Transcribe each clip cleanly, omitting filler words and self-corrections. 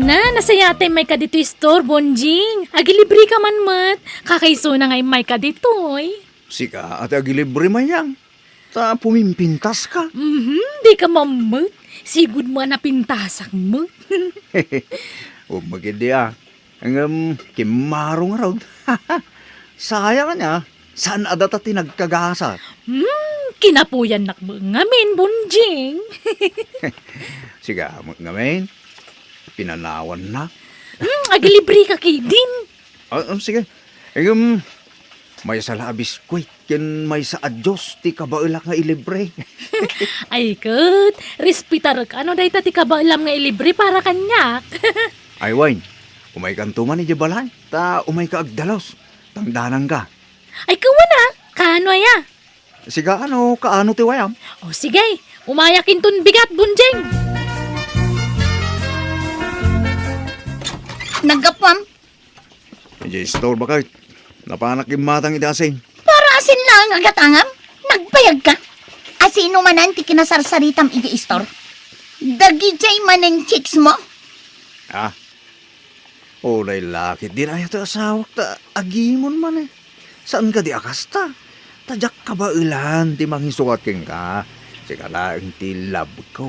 Ay na, nasayate may ka dito store, Bonjing. Agilibre ka man mat. Kakaiso na ngay may ka dito, Sika at agilibre mayang. Ta pumimpintas ka. Di ka mamut. Sigud mo na pintasak mo. O magindi Ang kimarong raw. Sayang niya. Saan adata tinagkagasa? Kinapuyan nakbo ngamin, Bonjing. Siga, ngamin. Pinanawan na. Agilibre ka kay din. Sige. May sala biskwit. Yan may sa adyos. Ti kabailak nga ilibre. Ay kat, respitar ka. Ano dahi ti kabaalam nga ilibre para kanyak. Ay, Wine. Umay kantuman ni Jabalay. Ta umay ka agdalos. Tangdanan ka. Ay kawa na, kaano ya? Siga, kaano ti wayam? O sige, umayakin ton bigat, Bonjing. Nagapam, Medyo store ba kayo? Napanak yung matang idasing. para asin lang agatangam. Nagpayag ka. Asino man ang tikinasarsaritam igi-store. Dagijay man ang chicks mo. Ulay lakit din ayaw ta asawak ta agimon man Saan ka di akasta? Tadyak ka ba ilan ti manghisukating ka? Sika laing ti love ko.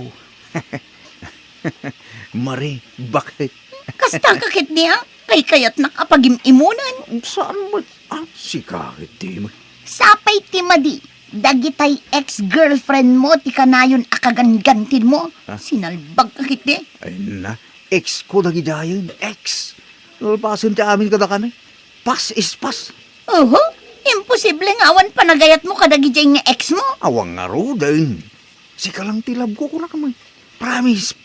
Mari, bakit? Kasta kakit niya. Kay kayat nakapagimimunan. Saan mo? Sikakit ti mo. Sapay ti madi. Dagitay ex-girlfriend mo ti kanayon akagangantin mo. Sinalbag kakit di. Ay na, ex ko dagidayon, ex. Nalpasan ti amin kada kami. Pas is pas. Imposible nga awan panagayat mo kadagijay nga ex mo. Awang nga ro din. Sika lang ti love ko kuna kamay. Promise.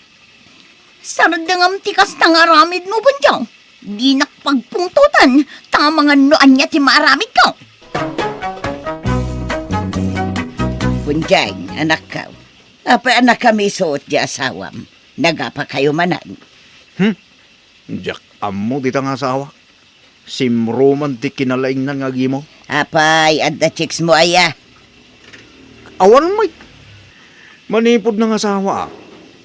Sardangam ti kasta nga aramid mo banjaw. Di nakpagpungtutan. Tama nga noan niya ti maaramid ko. Punjay, anak ka. Apa anak kami suot di asawam. Nagapa kayo manan. Jack, amo dita nga asawa. Simromantik kinalaing nan nga gimo. Apay, at the chicks mo aya. Awan may. Manipod ng asawa.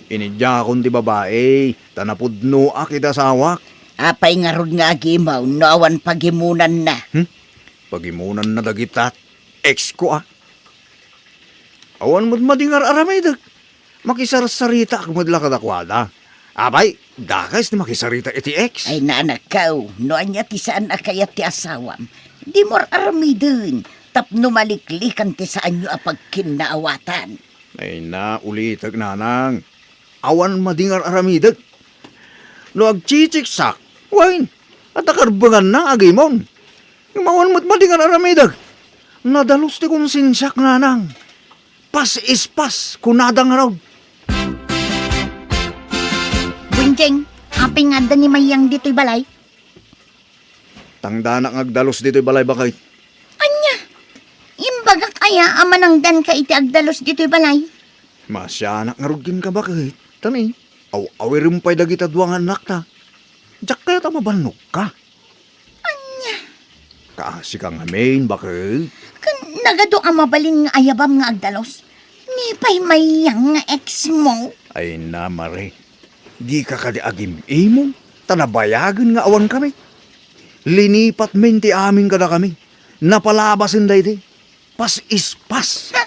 Inidya akong di babae. Tanapudno akit asawa. Apay nga rod nga agimaw, noawan pagimunan na. Pagimunan na dagitat. Ex ko Awan mo't madingar aramay dag. Makisarsarita ak madla kadakwada. Abay, dakas ni makisarita iti ex. Ay naanak ka, noan niya ti saan akayat ti asawam. Di mor aramidin. Tapno maliklikan ti saan nyo apagkinaawatan. Ay na, ulitag nanang. Awan madingar aramidag. No agchichiksak, wain, at akarbangan na agimon. Yung awan mo't madingar aramidag. Nadalos ti konsensyak nanang. Pas is pas, kunadang raw. Bunjeng, aping nga ni mayang dito'y balay. Tangdanak agdalos dito'y balay bakit? Anya, imbaga kaya amanang dan ka iti agdalos dito'y balay. Masyanak nga rugin ka bakit? Tani, awirin pa'y dagita duwang anak ta. Diyak kaya ta mabanok ka. Anya, Kaasi ka nga main, bakit? kan nagado ang mabalin nga ayabam nga agdalos. Nipay mayang nga ex mo. Ay na, Mare. Di ka kadiagim imong. Tanabayagan nga awan kami. Linipat men ti amin kada kami. Napalabasin day di. Pas is pas. Ha,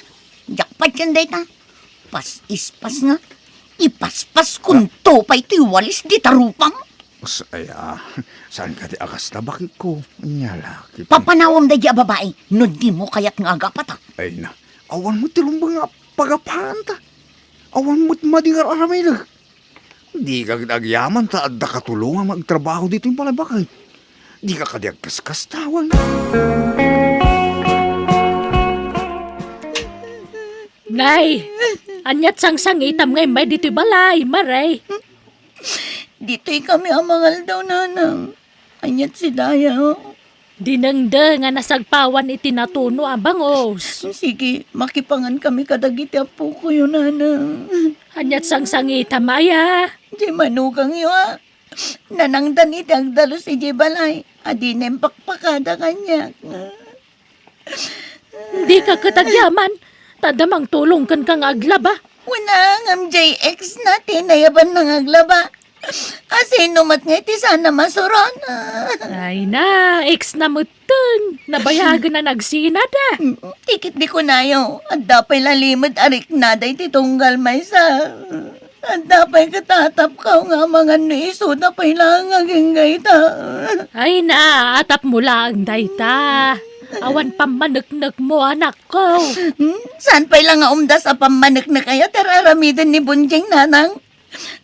jakpat yan day ta. Pas ispas nga. Ipaspas kung topay ti walis di tarupang. Saya, saan ka di akas na bakit ko? Nyala. Papanawam day di a babae. No di mo kayat nga agapat ha. Ay na, awan mo tilumbang nga pagapahan ta. Awan mo't madingar aramay na. Di ka agyaman ta at nakatulungan magtrabaho dito yung palabakay. Di ka kadiag kaskas tawan. Nay, anyat sang itam ngay may dito'y balay, maray. Dito'y kami amangal daw nanang. Anyat si Daya oh. Dinengde nga nasagpawan iti natuno ang bangos. Sige, makipangan kami kadagiti apo ko yun nanang. Anyat sang itam aya. Di manugang yo ah. Nanangdan iti agdalo si Di Balay. Adi nempakpakada kanya. Di ka katagyaman. Tadamang tulong kan kang aglaba. Wala ang MJX natin, nayaban ng aglaba. Asino mat nga iti sana masuron. Ay na, ex na mutun. Nabayagan na nagsinada. Tikit di ko nayo. At dapay lalimod arik na day titunggal may sa. At dapay katatap ka nga mga niso na lang aging gaita. Ay na, atap mo lang, dayta. Awan pamanagnag mo, anak ko. Saan pa'y lang nga umdas a pamanak na kaya tararamidan ni Bunjing nanang?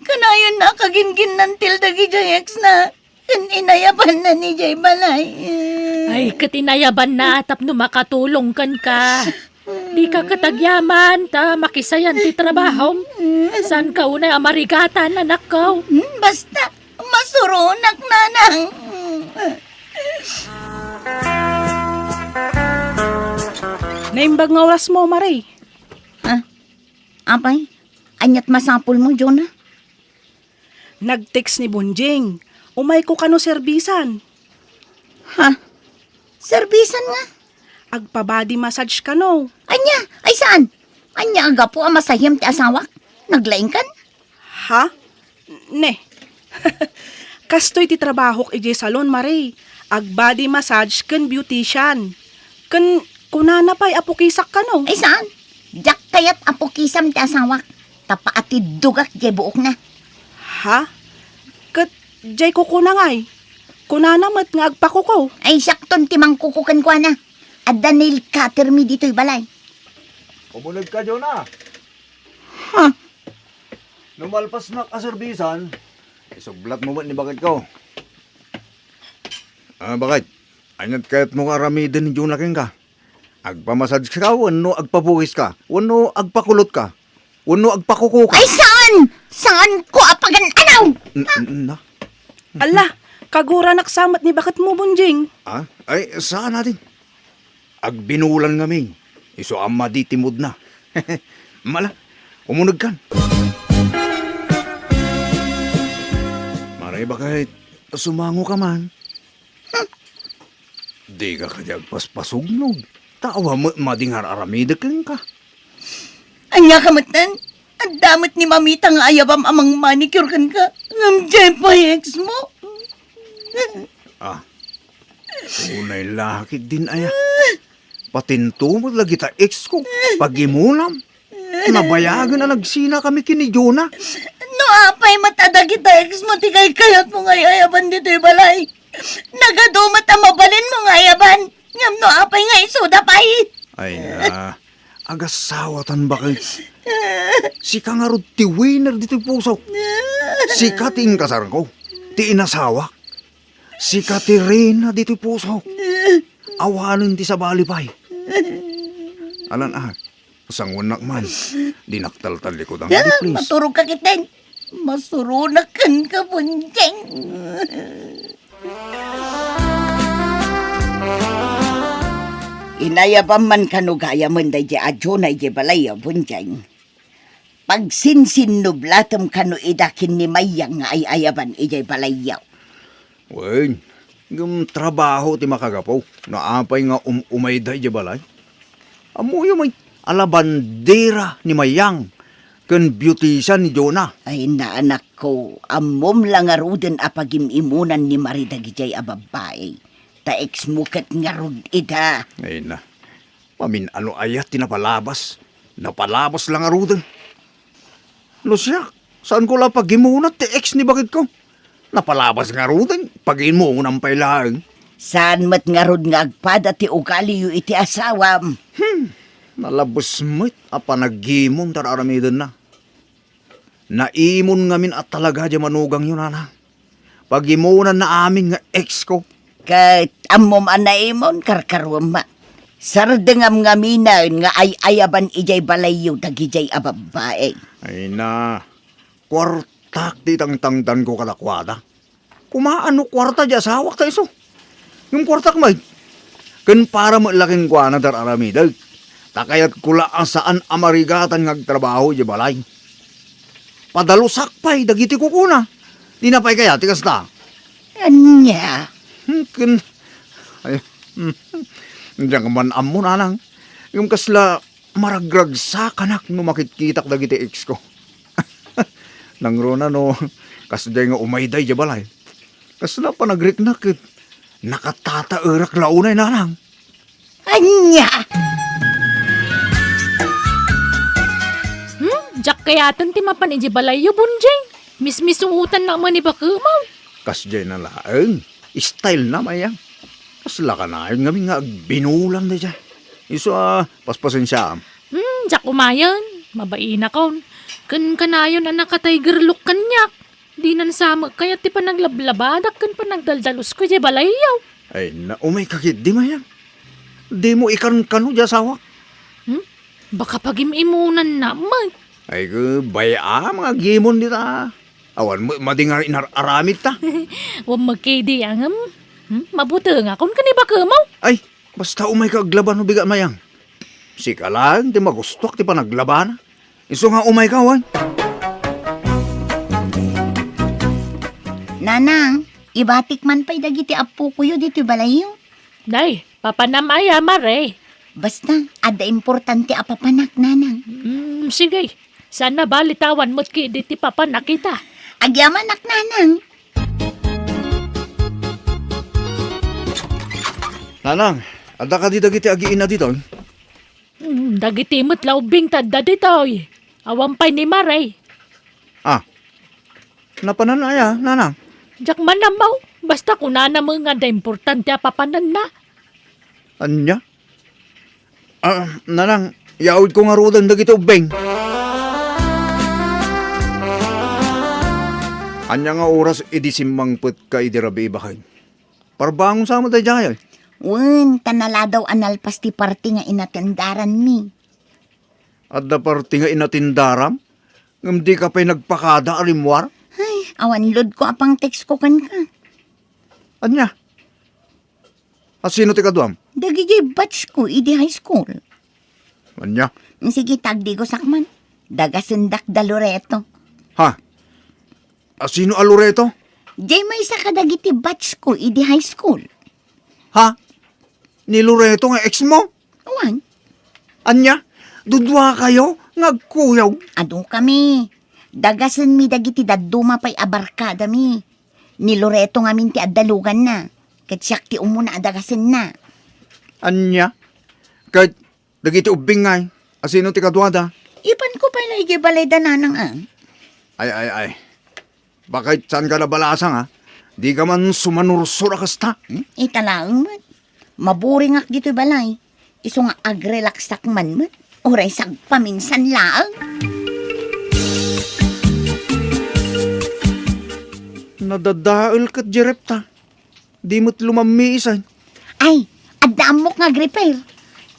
Kanayon na kagingin ng tildagi jay ex na. Kan inayaban na ni Jay Balay. Ay, katinayaban na atap no makatulong kan ka. Di ka katagyaman, ta makisayan ti trabaho. San ka unay amarigatan, anak ko? Basta, masurunak nanang. Naimbag nga oras mo, Maray. Ha? Apay? Anyat masapul mo, Jonah? Nag-text ni Bunjing. Umay ko kano serbisan. Ha? Servisan nga? Agpa-body massage kano. Anya? Ay saan? Anya aga po ang masahim ti asawak? Naglaing kan? Ha? Ne. Kastoy ti trabahok iji salon, Maray. Ag-body massage ken beautician. Ken kunana pa'y apukisak kano. Ay saan? Jak kayat apo kisam ti asawak. Tapaati dugak jay buok na. Ha? Kat jay kukuna nga'y. Kunana mat nga agpakukaw. Ay sakton ti mangkukukan ko na. At Daniel Catermi dito'y balay. Pumunag ka, Jonah. Ha? Numalpas na kaserbisan, isublat mo ba ni bakit ko? Bakit? Anyat kahit mo karamidan ni Jonah king ka. Agpamassage ka, wano agpabuhis ka, wano agpakulot ka, wano agpakuko ka. Ay saan? Saan ko apagan anaw? Na? Ala, kagura naksamat ni bakit mo, Bunjing. Ay, saan natin? Agbinulan ngami. Iso ama di timod na. Mala, umunag kan. Maray bakit sumango ka man? Di ka kaya agpaspasugnog. Tawa mo madingar aramida kang ka. Anya kamatan? Ang damot ni mamita nga ayabam amang manicure kan ka. Ngam jay pa ex mo. Unay lakit din aya. Patintumod lagi ta ex ko. Pagimunam. Nabayagan na nagsina kami kini Jonah. No apay matadag kita ex mo tigay kayat mo nga ayaban dito'y balay. Nagadumat ang mabalin mo nga ayaban. Ngam no apay nga isuda pay. Ay na. Agasawatan bakit? Si kangarod ti winner dito'y puso. Si kating kasar ko. Ti inasawa. Si Katerina dito'y puso. Awanin ti sa balipay. Alan sangunak man. Dinaktal-tal likod ang di please. Maturog ka kiteng. Masurunakan ka Bunjing. Inayabam man kanugaya man day adyo na ije balay Bunjing. Pagsinsin nublatam kanu idakin ni Mayang nga ay ayaban ije balayaw. Wen, yung trabaho ti makagapaw. Naapay nga umayday di balay. Amuyo may alabandera ni Mayang. Ken beautician ni Jonah. Ay naanak ko, amom lang aruden apagimimunan ni Marida gijay ababae. Ta ex mukat nga rud ida. Ay na. Pamin ano ayat tinapalabas. Napalabas lang arudan. Lusyak, saan ko lang pagimunat ti ex ni bakit ko? Napalabas nga arudan. Pagimunam pailaang. Saan mat nga rud nga agpada ti ugali yu iti asawam. Nalabos mo't apanagimon tararamidan na. Naimon ngamin at talaga di manugang yun, ana. Pagimunan na amin nga ex ko. Kat amom anaimon karkarwam ma. Sardengam nga minan nga ay ayaban ijay balayo dagijay ababae. Ay na, kwartak di tangtangtan ko kalakwada. Kumaano kwarta di asawak ta iso. Yung kwartak may, kan para mo laking kwa na tararamidan. Takayat kula ang saan amarigatan ngagtrabaho di balay. Padalusak pa'y dagiti ko kuna. Di na pa'y kaya, tigas na. Anya? Diyan ka man amo na lang. Yung kasla maragrag sa kanak no makitkitak dagiti ex ko. Nang rona no, kasday nga umayday di balay. Kasla pa nagriknakit. Nakatata-erak launay nanang. Anya! Jak kayatan ti mapan iji balayo, Bunjing. Mismisuutan na man ni Bakumaw. Kasday na laeng. Style na mayang. Kasla ka na yun nga binulan na dyan. Iso paspasin siya. Jak umayan. Mabaina kon. Kan kanayon na nakatiger look kanyak. Di nan sama kaya ti pa naglablabadak kan pa nagdaldalos ko iji balayo. Ay na umay kakit di mayang. Di mo ikan kanu dyan sawak. Baka pag-imunan na, mag. Ay baya mga gimon dita. Awan mo madingar inaramit ta. Huwag magkidi ang mabuti nga kung kaniba ka mo. Ay, basta umay ka aglaban no bigat mayang. Sika lang, di magustok, di pa naglaban. Iso nga umay ka, wan. Nanang, ibatik man pa'y dagiti apo kuyo dito balayo. Day, papanamaya, mare. Basta, ada importante apapanak, nanang. Sige, sana balitawan mo't ki di ti papanakita. Agyamanak, nanang. Nanang, ada ka di dagiti agiin na dito. Dagiti mo't laubing tadda ditoy. Awampay ni mare. Napananaya, nanang. Jak manamaw, basta kunana mo nga da importante papanan na. Anya? Nanang, yaud ko nga rodan dagiti ubeng. Anya nga oras idisimmang put ka idirabi bakay. Parbangon sa mo tayo dyan. Wen, tanala daw analpas ti parti nga inatendaran mi. At da parti nga inatindaram, ngam di ka pa'y nagpakada alimwar. Ay, awan lod ko apang text ko kan ka. Anya? At sino ti kaduam? Dagiti batch ko, idi high school. Anya? Sige, tagdi ko sakman. Dagasindak da Loreto. Ha? At sino alureto? Jay may sa kadagiti batch ko, idi high school. Ha? Ni Loreto nga ex mo? Awan, Anya? Dudwa kayo? Ngagkuyaw? ado kami. Dagasan mi dagiti daduma pa'y abarkada mi. Ni Loreto nga min ti addalugan na. Katsyak ti umuna adagasan na. Anya? Kahit dagiti ubing ngay. Asino ti kadwada? Ipan ko pa'y naigibalay da nanang Ay. Bakit saan ka nabalasang ha? Di ka man sumanursura kasta. Italaang man. Maburing ak dito balay. Iso nga agrelaksak man man. Oray sag paminsan laang. Nadadaal kat jerepta. Di mo't lumamiisan. Ay, adamok nga agrepair.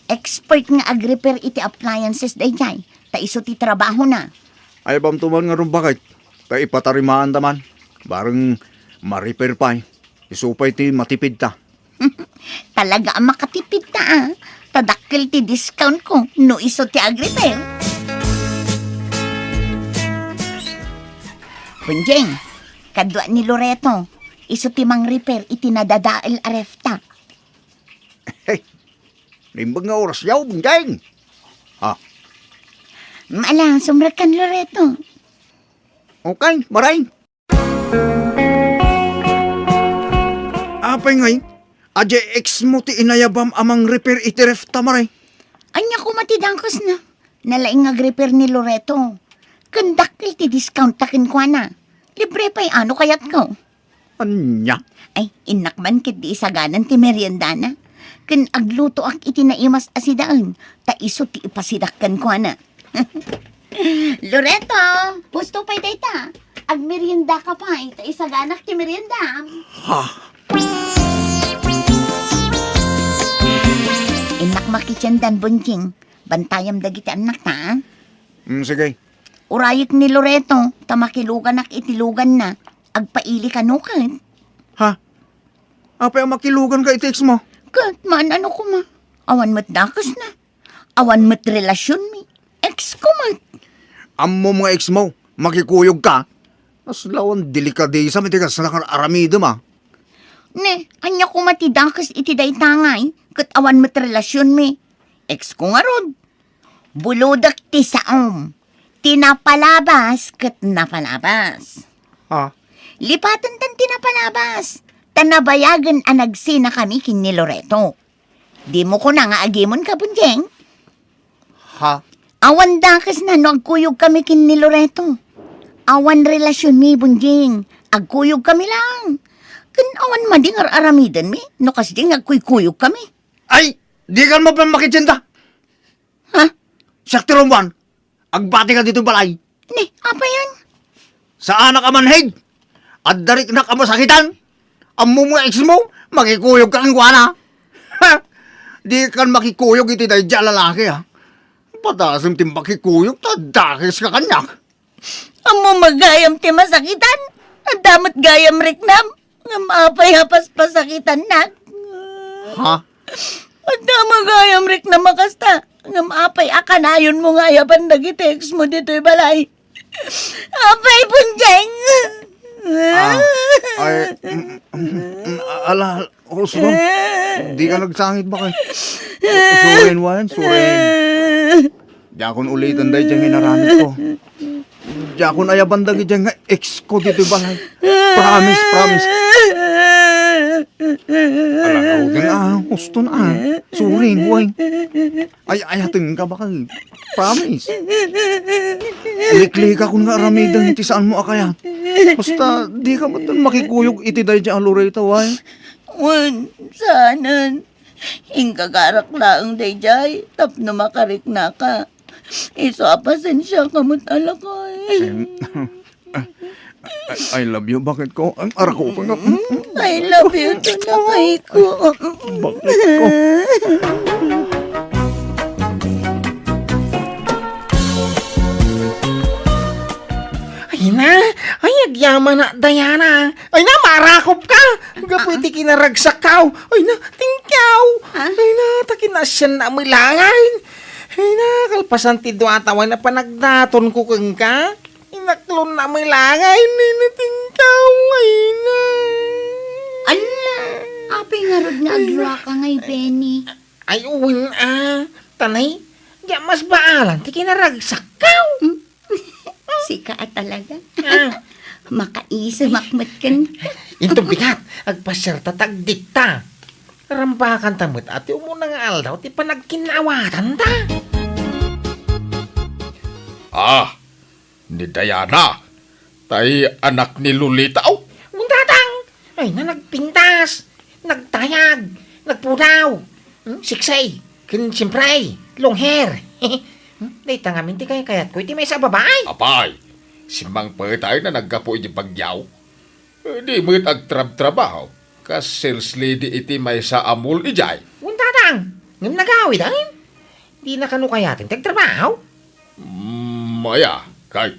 Expert nga agrepair iti appliances day jay. Ta iso ti trabaho na. Ay bam tuman nga rin bakit. Ta ipatarimaan taman. Barang ma-repair pa eh. Isupay ti matipid ta. Talaga ang makatipid ta Tadakil ti discount ko no iso ti agrepair. Bunjeng, kadwa ni Loreto. Iso ti mang repair iti nadadael arefta. Hey, limbag nga oras yaw, bunjeng. Maala, sumrakan Loreto. Okay, maray. Apay ngay, adya ex mo ti inayabam amang repair itiref tamaray. Anya ko matidangkos na. Nalaing agrepair ni Loreto. Kandakil ti discount takin ko na. Libre pa'y ano kayat ko. Anya? Ay, inakman kit di isaganan ti merienda na. Kan agluto ak iti naimas asidaan. Ta iso ti ipasidakkan ko na. Loreto, gusto pa'y dayta. Ag merienda ka pa, ta isaganak ti merienda. Ha? Inak makichandan bunjing. Bantayam dagiti anak ta. Sige. Urayik ni Loreto, tamakilugan ak itilugan na. Agpaili kanukan. Ha? Apay ang makilugan ka iti ex mo? Kat, maan ano ko ma. Awan mat dakas na. Awan mat relasyon mi. Ex ko mat. Ammo mga ex mo, makikuyog ka. Aslawan delikadesa matigas na aramido ma. Ne, anya ko matidakas iti day tangay. Kat awan mat relasyon mi. Ex ko nga rod. Bulodak ti saom. tinapalabas ket napalabas. Ha? Lipatan tan tinapalabas. Tanabayagan ang nagsina kami kin ni Loreto. Di mo ko na nga agimon ka, Bunjeng. Ha? Awan dakas na no agkuyog kami kin ni Loreto. Awan relasyon mi, Bunjing. Agkuyog kami lang. Kan awan madingar aramidan mi. No kasi ding agkuy-kuyog kami. Ay! Di ka mo pa makitsinta! Ha? Sakti Roman! Agbati ka dito balay! Ne, apa yan? Sa anak amanhig! At darik na ka masakitan! Ang mga ex mo, makikuyog ka ang guwana! Ha! Di ka makikuyog iti tayo dyan lalaki ha! Patasim tim makikuyog, tadakis ka kanyak! Amo magayam ti masakitan. Ang damat gayam riknam. Nga maapay hapas pasakitan na. Ha? Ang damat gayam riknam makasta. Nga maapay akanayon mo nga yapan nagitext mo dito'y balay. Apay punjeng. Ay, ala, Oslo, di ka nagsangit ba kay? Surin, Wan, surin. Di akong ulitan dahil dyan inaramit ko. Di akong ayabandag dyan nga ex ko dito balay. Promise, promise. Ala, din gusto na. Surin, Wan. Ay, ayatin ka ba kay? Promise. Likli ka kung nga aramidan iti saan mo akaya. Basta, di ka ba doon makikuyog iti dahil dyan alureta, Wan? Wan, sanan. Ingkagarak laang dayjay. Tapno makarik na ka. Iso apasensya ka mo't alakay. I love you. Bakit ko? Ang ara ko pa nga. I love you to na kay ko. Bakit ko? Ay na, ay agyaman na, Diana. Ay na, marakop ka. Gapwede kinaragsak ka. Ay na, tingkaw. Ay na, takinasyan na milangain. Ay na, kalpasan ti duatawan na panagdaton ko kang ka. Inaklon na milangain. Ay na, tingkaw. Ay na. Ala, apay nga rod nga agluwa ka ngay, Benny. Ay, uwin tanay, di mas baalan ti kinaragsak ka. Sika at talaga. Ah. Makaisa, makmatkan. Ito bigat, agpasyerta tagdikta. Rambakan tamot ati umuna nga aldaw, ti panagkinawatan ta. Ah, ni Diana. Tay anak ni Lolita. Oh, Undatang, ay na nagpintas, nagtayag, nagpudaw, siksay, siyempre, long hair. Dahil tangamin ti kaya kayat ko, iti may sa babae. apay. Si Mang Petay na nagkapo iti bagyaw. Di mo't agtrab-trabaho. Kas sales lady iti may sa amul ijay. Undatang, ngam nagawi dahil. Di na kanu kayatin tagtrabaho. Maya, kay.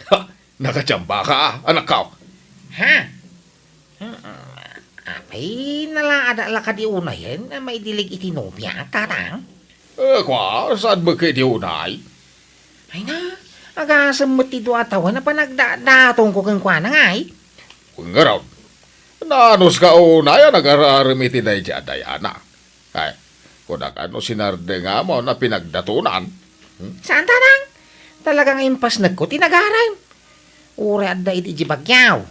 Ha, nakachamba ka, anak ka. Ha? Apay nalaada ka di una yan na may dilig itinobya, tatang. Kwa, saan ba kayo di unay? Ay na, agasam mo ti duatawan na panagdadatong ko kang kwa na nga eh. Kung nga raw, nanos ka unay, nag-araramiti na iti Diana. Ay, kung ano sinarde nga mo na pinagdatunan. Saan tatang? Talagang impas nagko tinagaran. Uri adda iti jibagyaw.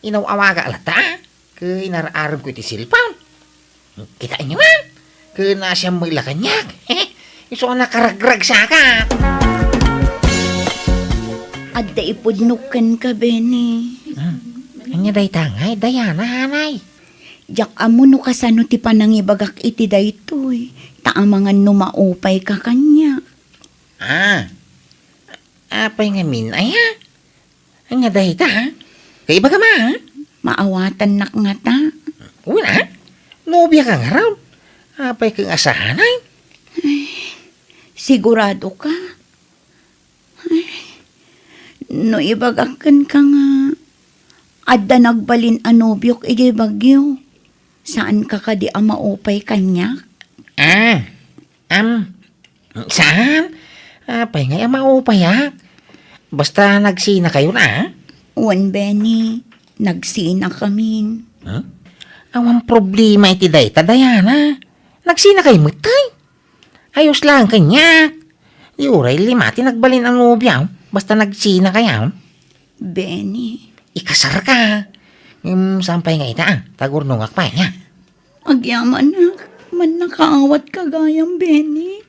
Inaw-awaga alata. Kaya inaraaram ko iti silpaw. Kita inyo man. Kaya na siya may lakanyak. Iso ka nakaragrag sa ka. Adda ipudnukan ka, Benny. Anya day tangay, Diana, hanay. Jak amo no kasano ti panangibagak iti daytoy. Taamangan no maupay ka kanya. Apay nga min, ay ha? Anya day ta, ha? Kaya baga ma, ha? Maawatan nak nga ta. Uwi na, ha? Nobya ka nga raw. Apay kang asahan, ay. Sigurado ka? Ay, no ibagakan ka nga. Adda nagbalin anobyok iti bagyo. Saan ka ka di maupay kanya? Saan? Apay nga maupay, ha? Basta nagsina kayo na, ha? Wan, Benny, nagsina kami. Awang problema iti day, Diana. Nagsina kayo matay. Ayos lang kanya. Yuray, lima, tinagbalin ang nobyaw. Basta nagsina kaya. Benny, Ikasar ka. Sampay nga ita, tagurnungak pa niya. agyaman na, man nakaawat kagayam, Benny.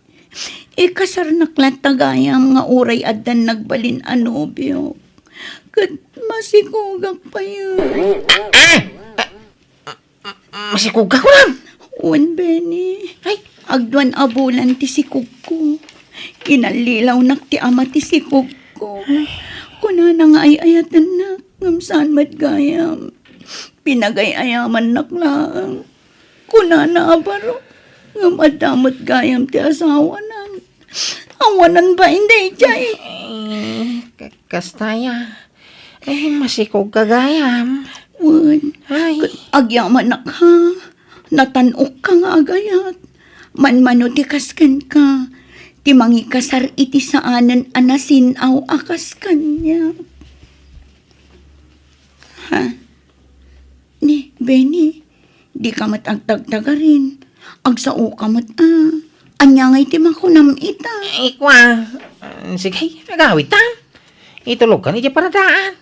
Ikasar naklat tagayam nga uray addan nagbalin anobyo. Kat masikugak pa yun. Masikugak ko lang. Wan, Benny. Ay, Agduan abulan ti sikug ko. Inalilaw nak ti ama ti sikug ko. Kuna na nga ay ayatan na, ngamsaan matgayam. Pinagay-ayaman nak lang. Kuna na abaro, ngamadamot gayam ti asawanan. Awanan ba hindi, Jay? Kastaya. Masikog kagayam. Wan, Ay, agyaman nak ha. Natanok ka nga agayat. Manmano ti kaskan ka. Ti mangikasar iti saanan anasin aw akas kanya. Ha? Ni, Benny, di ka mat agtagtagarin. Agsao ka mat Anya ngay ti makunam ita. ikwa. Sige, agawid ta. Itulog ka ni di paradaan.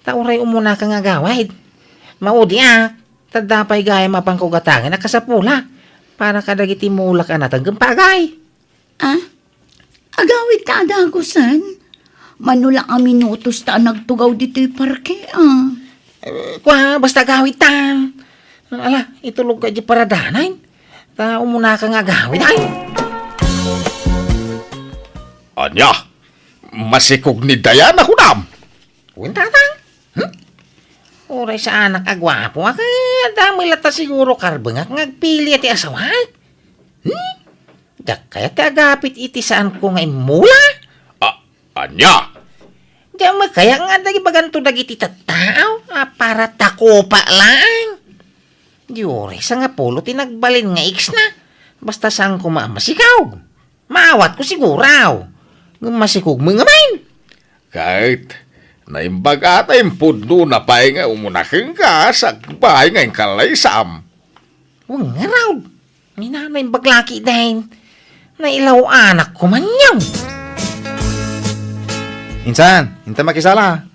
Tauray umuna ka nga gawid. Maudi tadapay gaya mapangkugatangan na kasapula. Para kadagiti mulak anatang pagay. Agawid ka adagosan. Manula ka minutos ta nagtugaw dito'y parke Kwa, basta gawid ta. Ala, itulog ka di paradanan. Ta umuna ka nga gawid ay. Anya, masikog ni Diana kunam. Tatang. Uray sa anak agwapo dami lata siguro karbengak ngagpili ati asawat. Kaya ti agapit iti saan ko nga imula. Anya, Dama kaya nga dagi baganto dagiti tattao para takopa lang. Diore sa nga polo tinagbalin nga iks na. Basta sang ko maamasikaw. Maawat ko siguraw. Masikog mo nga main. kahit naimbag ata yung pundo na pa'y nga umunaking ka sa bahay nga yung kalaysam. Huwag nga raw. May nanay baglaki dahil. Nailaw anak ko man yaw. Insan, hinta makisala.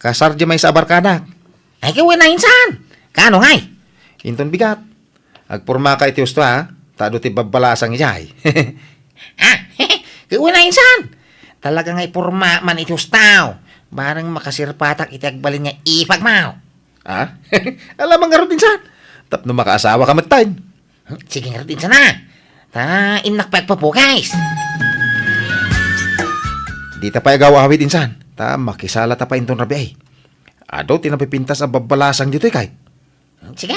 Kasar di may sa barkadak. Ay kawin na insan. Kano ngay? Inton bigat. Agpurma ka iti usto ha. Tado ti babalasang ijay. Kawin na insan. Talaga ngay purma man iti ustaw. Barang makasirpatak iti agbalin nga ipagmaw. Alam nga rin insan. Tapno makaasawa ka matay. Sige nga rin insan na. Ta inakpagpapo guys. Di ta pa agawawid insan. Ta makisala ta pa inton rabi ay. Ado tinapipintas ang babalasang dito kay. Sige.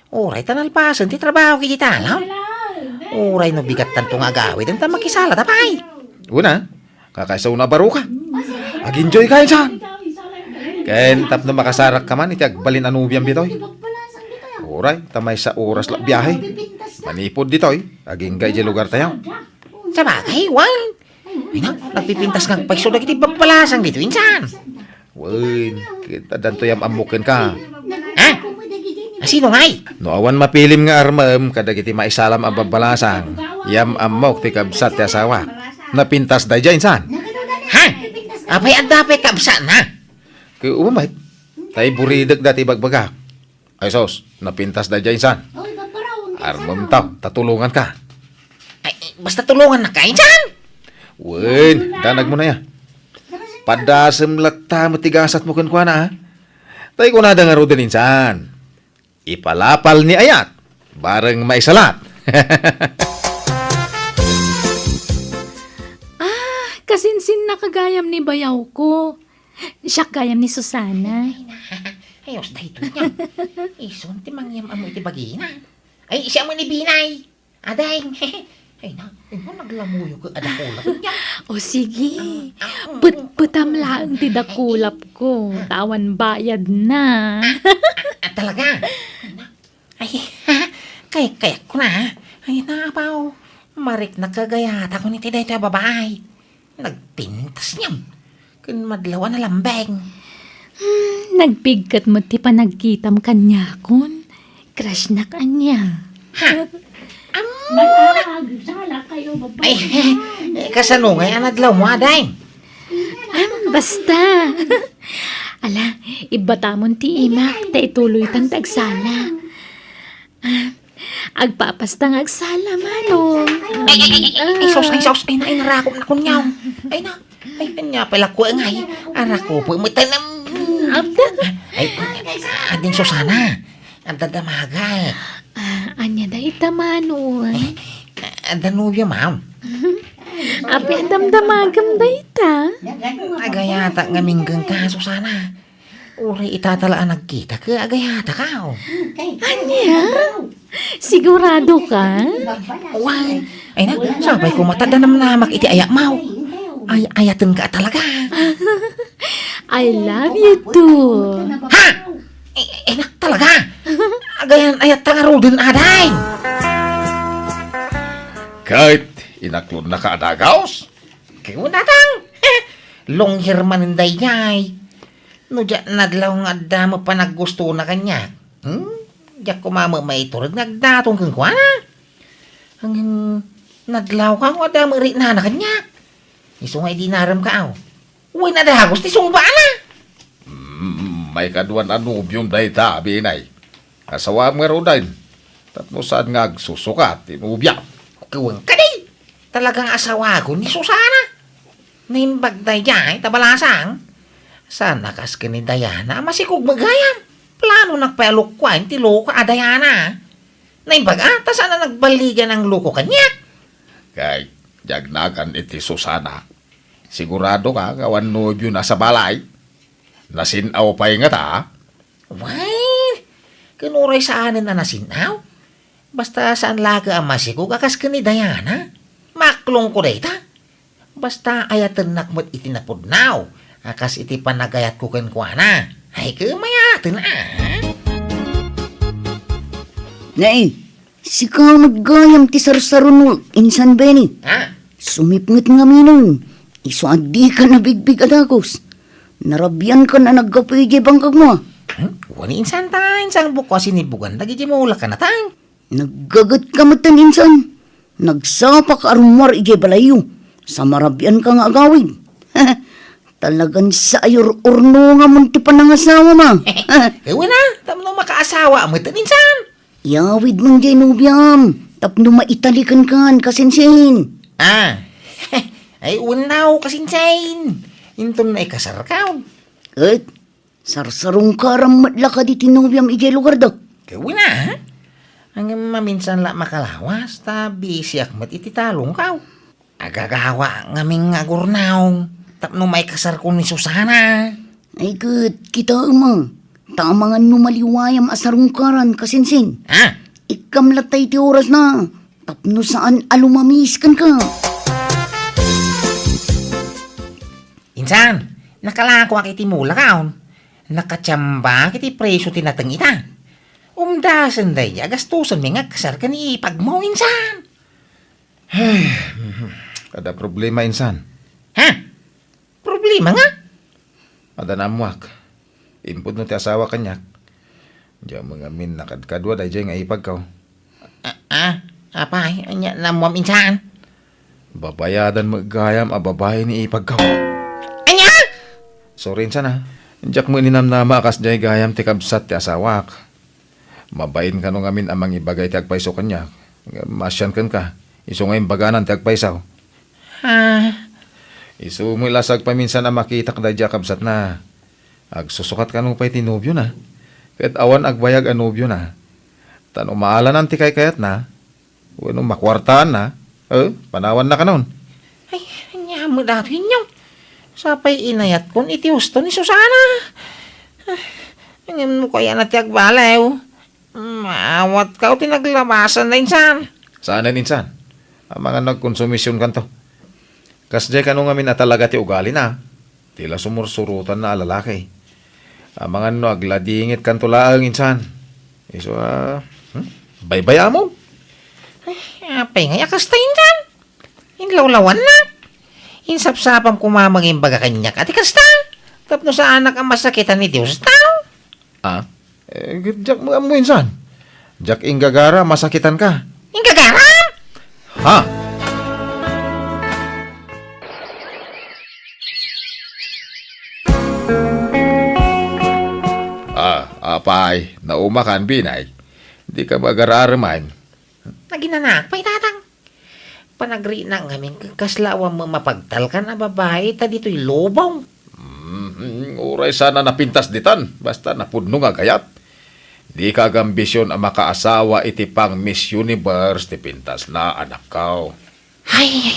Uray tanalpasan ti trabaho kiti talaw. Uray no bigat tanto nga agawid. Ang makisala tapay. Una, kakaisaw na baro ka. Ag-enjoy ka insan. Ken tapno makasarak ka man iti agbalin anubiang bitoy. Uray, tamay sa oras la biyahe. Manipod ditoy. Aging gay di lugar tayo. Sa bagay, wal. Ay na, nagpipintas kang pagso na kiti babalasang dito insan. Wen, kita danto yam amukin ka. Sino ngay? No awan mapilim nga armam kadagiti maisalam ang babalasang. Yam amok ti kabsat ti asawa. Napintas da dyan insan. Apay andapay kabsa na. Kaya umamay. Tay buridag dati bagbagak. Ay sos, napintas da dyan insan. Armam tao, tatulungan ka. Ay, basta tulungan na ka insan. Wen, danag mo na ya. Padasem latta matigasat mo kun na ha. Tay ko na nga ro din insan. Ipalapal ni Ayat. Bareng maisalat. Kasinsin na kagayam ni bayaw ko. Siya gayam ni Susana. Ayos tayo ito niya. Ison, ti mangyam amo iti bagina. Ay, siya mo ni Binay. Aday. Ay na, naglamuyo ko adakulap niya. O sige, putam lang ti dakulap ko. Tawan bayad na. Talaga? Ay, kaya ko na. Ay, napaw. Marik na kagayata ko ni tiday ta babae. Nagpintas niyam. Kun madlawa na lambeng. Nagpigkat mo ti panagkitam kanya kon. Crush na kanya. Amo Sala kayo, babae. Ay, kasano nga yan adlaw mo, aday? Basta. Ala, ibatamon ti imak, ta ituloy tang tagsala. Agpapastang agsala, manong. Ay, sos, ay narakop na kunyaw. Ay kanya pala ko ngay. Arako po, matanam. Ay, ading Susana. Ang dadamagay. Anya da ita, manong. Danubyo, ma'am. Abi, damdamagam da ita. Agayata nga minggang ka, Susana. Uri itatalaan nagkita ka, agayata ka. Anya? Sigurado ka? Why? Ay na, sabay ko matadam namak iti ayak mau. Ay, ayatan ka talaga. I love you too. Ha? Ay na, talaga. Agayan ayat tangaro din aday. Kahit inaklon na ka adagaos. Kayo natang. Long hirmaninday yay. No, dyan nadlaw nga damo pa naggusto na kanya. Diyak kumama maiturag nagdatong kang kwa na. Hanggang nadlaw ka nga damo rin na kanya. Iso nga dinaram ka aw. Uy na dahagos ti sumba na. May kaduan anubyong day ta, binay. Asawa mo rin din. Tatno saan nga susukat, inubya. Kawang ka di. Talagang asawa ko ni Susana. Naimbag day yay, tabalasang. Sana kas ka ni Diana, masikog magayam. Plano nagpalukwan, ti loko a Diana. Naimbag ata sana nagbaligan ang loko kanya. Kay, jagnagan iti Susana. Sigurado ka, kawan nobyo na sa balay. Nasinaw pa nga ta. Why? Kinuray sa anin na nasinaw. Basta saan laga ang masikog, akas ka ni Diana. Maklong ko data. Basta ayatan nakmat iti napudnaw. Akas iti panagayat ko ken kuana. Ay kumayatin Nay, si ka maggayam ti sarsaron mo, insan Benny. Ha? Sumipnget nga minon. Iso adi ka na bigbig adagos. Narabyan ka na nagkapigi bangkag mo. Wani insan tayo, insang buko sinibugan, nagijimula ka na tayo. Naggagat ka matan insan. Nagsapak arumar ije balayo. Sa marabyan ka nga agawin. Talagang sayur urno nga munti pa ng asawa ma. Ewan na, tamno makaasawa, matan insan. Yawid mong jay nubyam. Tapno maitalikan kan kasinsin. Ay unaw kasinsain. Inton na ikasar ka. At sarsarong karam matla ka di tinubyam ije lugar da. Ewan na, ha? Ang maminsan la makalawas, tabi siyak mat ititalong ka. Agagawa ngaming agurnaw. Tapno may kasar ko ni Susana. Ay good, kita ma. Tamangan numaliwayam asarong karan kasinsin. Ikam latay ti oras na. Tapno saan alumamiskan ka. Insan, nakalako akiti mula kaon. Nakatsamba kiti preso tinatang ita. Umdasan day, agastusan may nga kasar ka ni ipagmo, insan. Kada problema insan. Ha? Problema nga? Ada namuak. Input no ti asawa kanyak. Diya mga min nakadkadwa day nga ipag ka. Apay, anya namuam insan. Babayadan magayam a babae ni ipag ka. Anya? Sorry insan ha. Diyak mo ninamnama akas jay gayam ti kabsat ti asawak. Mabain ka no ngamin amang ibagay ti agpaiso kanyak. Masyan kan ka. Iso ngayon baganan ti agpaisaw. Isu mo ilasag paminsan na makita ka da kabsat na. Agsusukat ka nung pa'y tinubyo na. Kahit awan agbayag anubyo na. Tano maalan ti kay kayat na. Wano makwartaan na. Panawan na ka nun. Ay, anya mo dato inyong. Sapay inayat kon iti husto ni Susana. Ngayon mo kaya na ti agbalaw. Maawat ka o tinaglabasan na insan. Saan na insan? Ang mga nagkonsumisyon kanto. Kasjay ka nung amin na talaga ti ugali na. Tila sumursurutan na alalaki. Ang mga agladingit kanto laang insan. Iso baybaya mo. Apay nga yakas tayo insan. Inlawlawan na. Insapsapam kumamang imbaga kanyak. Ati kasta. Tapno sa anak ang masakitan ni Diyos tao. Jack mo insan. Jack inggagara masakitan ka. Ingagara? Ha? Apay, naumakan binay. Di ka mag-araraman. Naginanak, pa'y tatang. Panagri na ngamin, kaslawa mo mapagtal ka na babae, ta dito'y lobaw. Uray sana napintas ditan, basta napudno nga gayat. Di ka gambisyon ang makaasawa iti pang Miss Universe ti pintas na anak kao. Ay,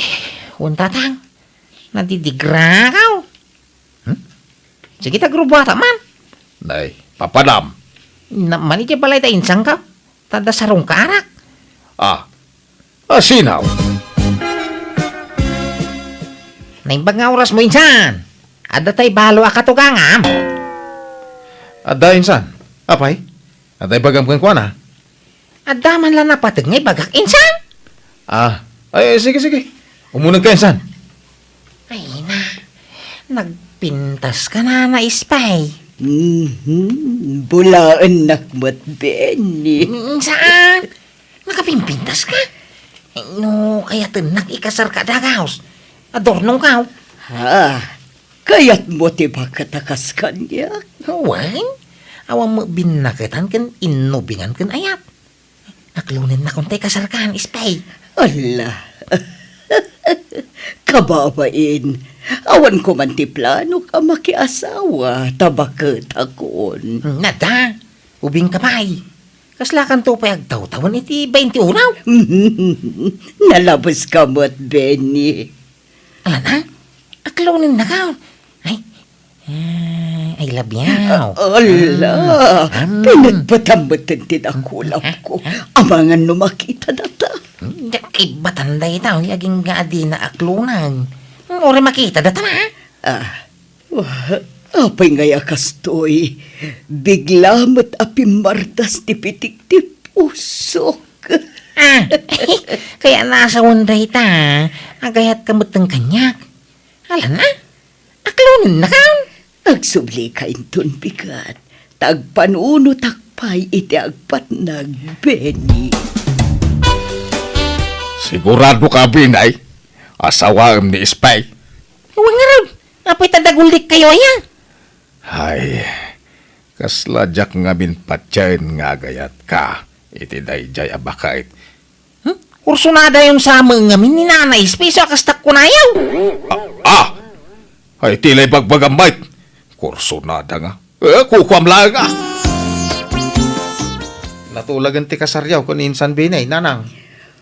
tatang. Nadidigra ka. Sige, tagrubata man. Nay, papadam. Naman iti balay ta insang ka. Tada sarong karak. Sinaw. Naimbag nga oras mo insan. Ada tay balo akatugangam. Ada insan. Apay? Aday bagam kan kuana. Ada man lang napatag ngay bagak insan. Ay, sige. Umunag ka insan. Ay na. Nagpintas ka na ispay. Bulaan nakmat, Benny. Saan? Nakapimpintas ka? No, kaya tinak ikasar ka dagaws. Adornong ka. Kaya't mo tiba katakas kanya? Wan? Awang mo binakatan kan inubingan kan ayat. Naklunin na kung tayo kasarkaan ispay. Ala. Kababain. Awan ko man ti plano ka makiasawa. Tabakot akon. Nada. Ubing kapay. Kaslakan to pa agtaw-tawan iti 20 uraw. Nalabas ka mo't, Benny. Ala na? Aklunin na ka. I love yaw. Ala. Pinagbatamatan tinakulap ko. Amangan no makita data. Iba tanday tao. Yaging gaadi na aklunan. Ore makita data na. Apay ngaya kastoy. Bigla mo't apimartas ti pitik ti pusok. Kaya nasa wanday ta. Agayat kamutang kanyak. Ala na? Aklunin na ka. Agsubli ka inton bigat. Tagpanuno takpay iti agpat nagbenny. Sigurado ka, binay. Asawam ni Ispay. Huwag nga rin. Apay tadagulik kayo ayan. Ay, kasladyak nga binpatyan nga gayat ka. Iti dayjay abakait. Kursunada yung sama nga min ni Nanay Ispay sa kastak kunayaw. Ay, tilay bagbagambayt. Kursunada nga. Kukwam lang nga. Natulagan ti kasaryaw kun insan binay, nanang.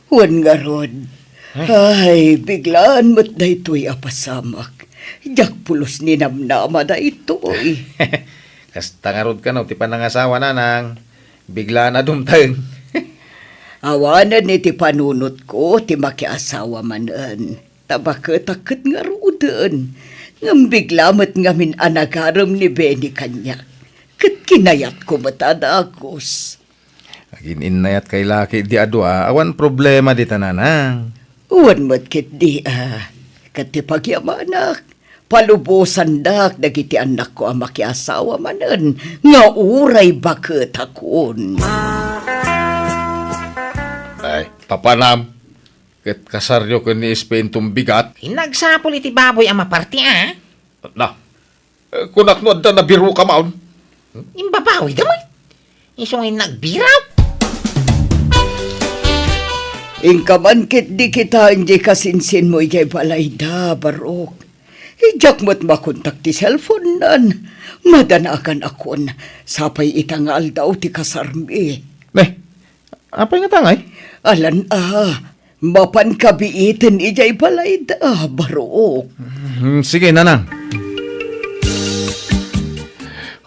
Huwag nga ron. Ay, biglaan mo't na ito'y apasamak. Diyak pulos ni namnama na ito'y. Kasta nga rod ka no, ti panangasawa, nanang. Bigla na dumtang. Awanan iti panunot ko, ti makiasawa manan. Tabakatakot nga rodan. Ngambigla mo't ngamin anagaram ni Benny kanya. Kat kinayat ko matadagos. Agin inayat kay laki di adwa, awan problema di tananang. Uwan mo't kit di Kati pagyamanak. Palubosan dak dagiti anak ko ang makiasawa manan. Nga uray bakit akon. Ay, papanam. Ket kasaryo ko ni Spain tumbigat. Nagsapol iti baboy ang maparti Na, kunak no da na biro ka maon. Imbabawi damay. Isungin nagbiraw. Ingkaman kit di kita hindi kasinsin mo ijay balay da, barok. Ijak mo't makontak ti cellphone nan. Madanakan akon. Sapay itangal daw ti kasarmi. Apa nga tangay? Alan mapan kabiitin ijay balay da, barok. Sige, nanang.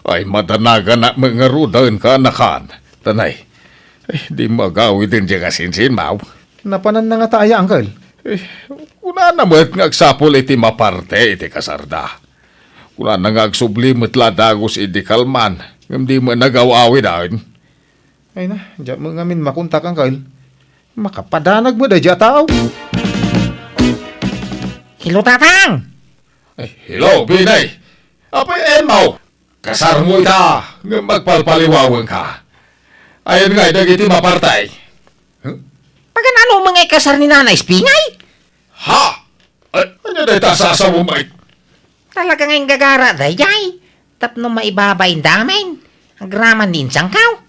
Ay, madanaga na mga rudan ka nakan. Tanay, di magawi din dyan kasinsin, Mau. Napanan na nga tayo, Uncle. Kuna naman nga agsapol iti maparte iti kasarda. Kuna na nga agsublimot ladagos iti kalman. Hindi mo nagawawi dahil. Ay na, dyan mo ngamin makuntak, Uncle. Makapadanag mo da dyan tao. Hello, tatang! Hello, Binay! Apay, Mau! Kasar mo ita! Magpalpaliwawan ka. Ayon nga, dagiti mapartay. Paganano mga ikasar ni Nanay Spingay? Ha? Ay, ano na itasasa mo, Mike? Talaga ngayong gagara, dayay. Tapno maibabayin damin. Ang graman din sangkaw.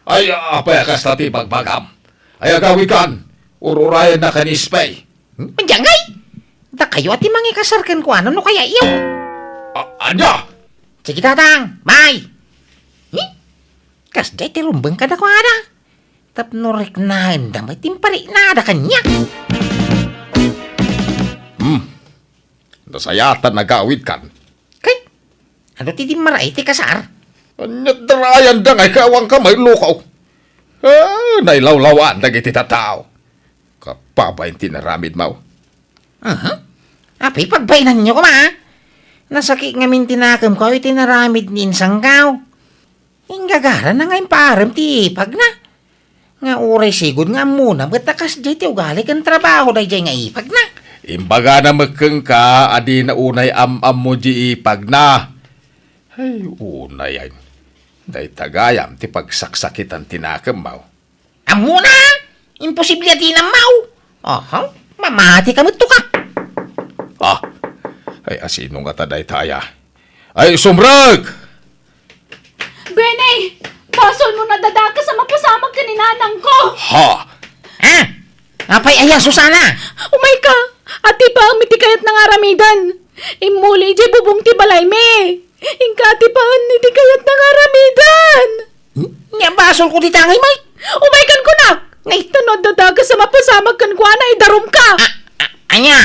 Ay, apay akas tati pagbagam. Ay, agawikan. Ururayan na kanispay. Panjangay! Da kayo ati mga ikasar kan ko ano no kaya iyo? Anya? Sige tatang, may! Kas day tirumbang ka na ko ada. Tapno rek na damay timpari na ada kanya. Nasayatan nagawid kan. Kay, ano ti maray ti kasar? Anya darayan da ngay kawang kamay lukaw. Nailawlawan na giti tatao. Kapabayin tinaramid mau. Apay pagbainan nyo ko ma. Nasaki ngamin tinakam ko ay tinaramid nin sanggaw. Ingagara na ngayon param ti ipag na. Nga uray sigod nga muna magtakas jay ti ugali kan trabaho day jay nga ipag na. Imbaga na magkeng ka, adi na unay am mo di ipag na. Ay, unay yan. Day tagayam ti pagsaksakitan tinakam mau. Amo na! Imposible di na mau. Mamati ka mo ka. Ay asino nga taday taya. Ay, sumrag! Benay! Basol mo nadadaka sa mapasamag ka ni nanang ko! Ha? Apay aya Susana. Umay ka! Ati pa ang mitikayat ng aramidan! Imuli di bubong ti balay me! Ingkati pa ang mitikayat ng aramidan! Nga basol ko di tangay may. Umay kan kunak! Ngay tanod dadaga sa mapasamag kan ko na idarom ka! Anya.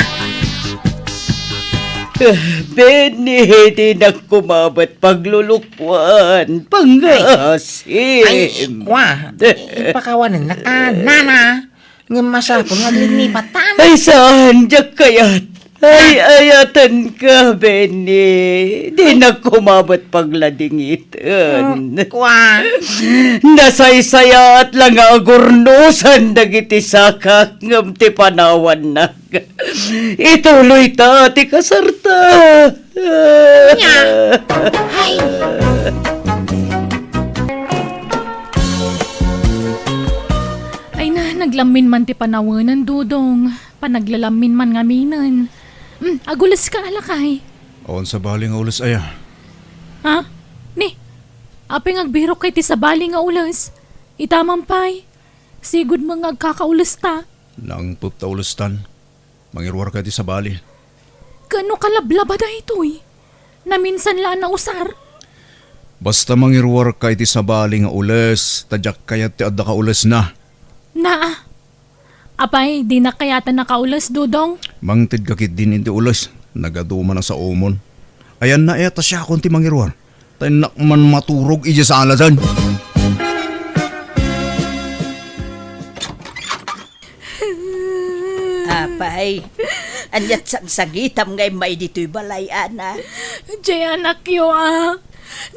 Benny, di na kumabat paglulukwan. Pangasim. Ay, kwa. Ipakawanan na ka, nana. Nga masapon nga linipatan. Ay, saan diyak kayat? Ay, ayatan ka, Benny. Di na kumabat pagladingitan. Kwa. Nasaysaya at lang agurnusan dagiti sakak ngam ti panawan na. Ituloy ta ti kasarta. Ay. Ay na, naglamin man ti panawanan, Dudong. Panaglalamin man ngaminan. Agulas ka alakay. Awan sa bali nga ulas aya. Ha? Ni, apeng agbiro kay ti sabali nga ulas. Itamampay. Sigud mga agkakaulas ta. Nang puta ulastan. Mangirwar ka di sa bali. Kano kalablaba da ito'y? Na minsan laan na usar. Basta mangirwar ka iti sa bali nga ulas. Tadyak kayat ti adda ka ulas na. Naa. Apay, di na kayata nakaulas, Dudong. Mangtid kakit din iti ulas. Nagaduma na sa umon. Ayan na eta siya kung ti mangirwar. Tayo man maturog ija sa alasan. Apay, anyat sang sagitam ngay may dito'y balay, ana. Jay anak yo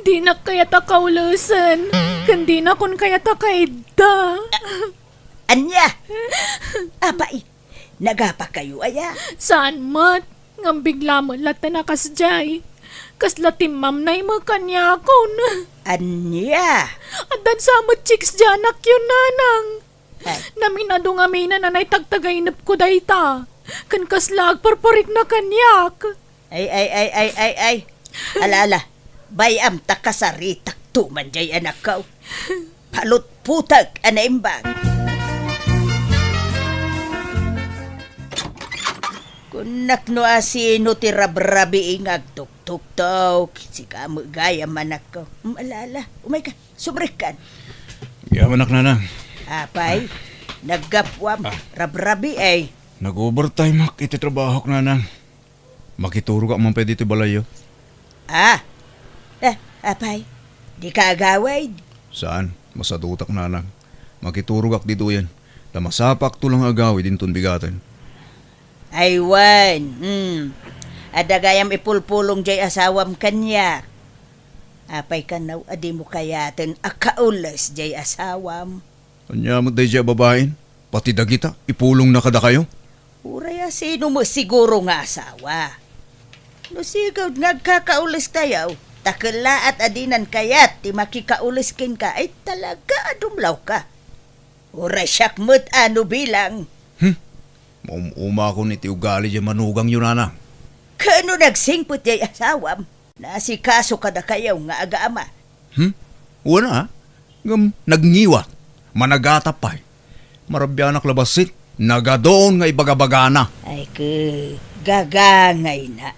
Di na kayata kaulasan. Kandi na kun kayata kaida. Anya, apay, nagapa kayo, aya. Saan mat? Ngam bigla mo lata na kasjay. Kasla timam na yung kanya akon. Anya, Adan sa mo chicks dyan anak yun nanang. ay, Naminado nga may nanay tagtagainap ko dayta. Kan kaslag parparik na kanyak. ay. Ala, bayam takasaritak tuman jay anak ko. Palot putag, anaimbag. Kunak no asino ti rabrabi ingag tuk-tuk-tuk. Sika mo gaya manak ko. Alala, umay ka, subrikan. Yamanak na nang. Apay, naggapwam, rabrabi ay. Nag-overtime mak iti trabaho na nang. Makituro ka man pwede iti balayo. Apay, di ka agaway. Saan? Masadutak na nang. Makituro kak dito yan. Lamasapak tulang agawi din ton bigatan. Aywan, adagayam ipulpulong jay asawam kanya. Apay kanaw, adi mo kayaten akaulas jay asawam. Anya mo day siya babaen? Pati dagita, ipulong na kada kayo? Uraya sino mo siguro nga asawa. No sigod nagkakaulis tayo, takala at adinan kayat, ti makikaulis kin ka, ay talaga adumlaw ka. Ura siyakmut ano bilang. Maumuma ko ni ti ugali di manugang yun, nanang. Kano nagsingput yay asawam? Nasikaso ka na kayaw nga aga-ama. Wala, nagngiwat, managatapay. Marabyanak labasit, nagadoon nga ibagabagana. Ay gagangay na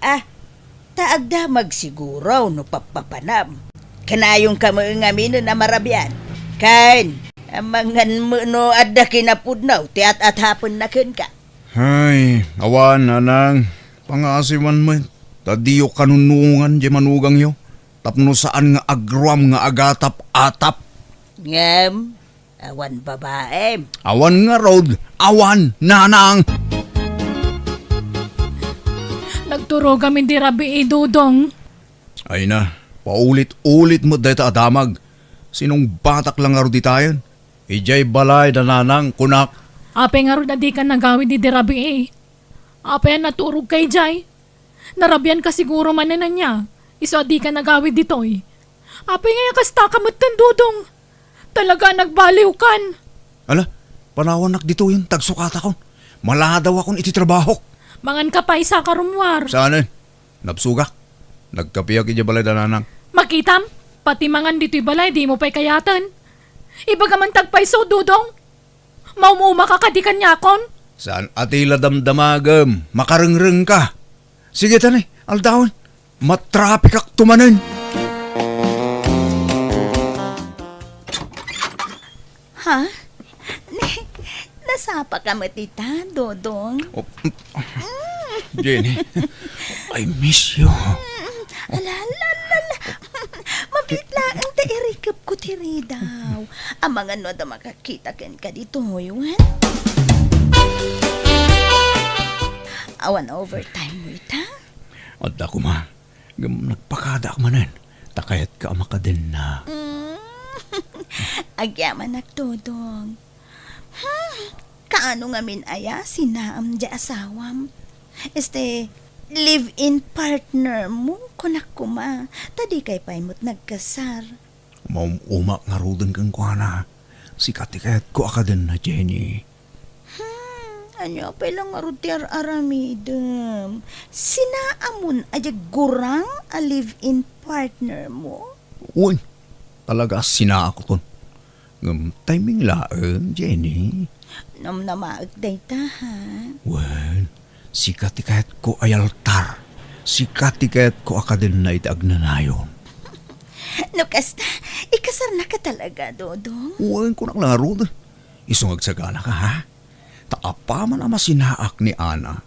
Taagda magsiguro no papapanam. Kanayong kamo ngamin na marabyan. Kain, amangan mo no adda kinapudnaw, tiat at hapon na ka. Ay, awan, nanang. Pangasiman mo. Tadiyo kanunungan di manugang yo. Tapno saan nga agruam nga agatap-atap. Ngam, awan babae. Awan nga road, awan, nanang. Nagturo kami di rabi Dudong. Ay na, paulit-ulit mo dito adamag. Sinong batak lang nga ro di tayo? Ijay balay na nanang kunak. Ape nga ro na di ka nagawid di rabi Ape naturog kay Jay. Narabyan ka siguro man na niya. Iso di ka nagawid ditoy. Ape nga kasta kamot kan Dudong. Talaga nagbaliw kan. Ala, panawanak dito yung tagsukata ko. Maladaw akong ititrabaho. Mangan ka pa isa karumwar. Saan eh? Napsugak. Nagkapiyak ijay balay na nanang. Makitam, pati mangan dito'y balay, di mo pa'y kayatan. Ibaga man tagpay so, Dudong. Maumuma ka kadikan niya kon. Saan atila damdamagam? Makarengreng ka. Sige tanay, aldawan. Matrapik ak tumanan. Ha? Nasapa ka matita, Dodong? Oh, Jenny, I miss you. Alalala. Mabitla ang tairikap ko tiri daw. Ang mga no da makakita ka dito, Yuan. Awan overtime mo ita? At ako ma, nagpakada ka manan. Takayat ka ama ka din na. Agyaman nagtudong. Kaano nga min aya sinaam di asawam? Live-in partner mo, kunak kuma. Tadi kay paimot nagkasar. Uma nga rudan kang kuana. Sikat ikayat ko ka din na, Jenny. Ano pa lang marutiar aramidem. Sinaamun ajag gurang a live-in partner mo? Uy, talaga sina ako ton. Timing laeng, Jenny. Namnamaag day tahan. Wen, sikat ikayat ko ay altar. Sikat ikayat ko ka din na itaag na nayon. No kasta, ikasar na ka talaga, Dodong. Uy, kunang larod. Isungag sagana ka, ha? Taapa man ama sinaak ni Ana.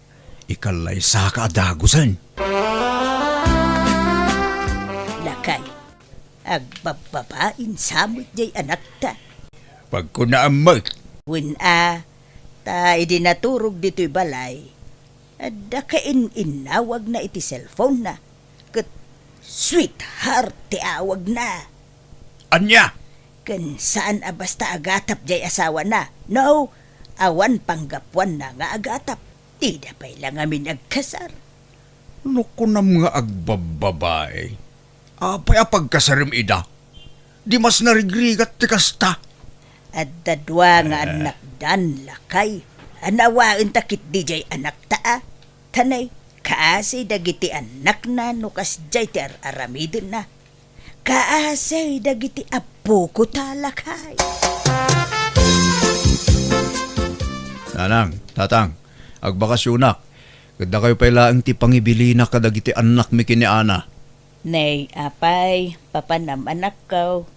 Ikalay sa kaadagusan. Lakay, agbababain samot jay anak ta. Pag ko naamag, Win ta idinaturog dito'y balay. Adda kain inawag na iti cellphone na. Kat sweetheart ti awag na. anya? Kan saan basta agatap jay asawa na. No, awan panggapuan na nga agatap. Tida pa'y lang amin agkasar. Ano ko na mga agbababae? Apay apagkasarim ida. Di mas narigrigat ti kasta. At dadwa nga anak dan lakay. Anawaan takit di jay anak taa. Tanay, kaasay dagiti anak na nukas jay ti aramidin na. Kaasay dagiti apo ko talakay. Nanang, tatang, agbakasyonak. Kada kayo pala ang ti pangibili na kadagiti anak mi kini Ana. Nay, apay, papanam anak ko.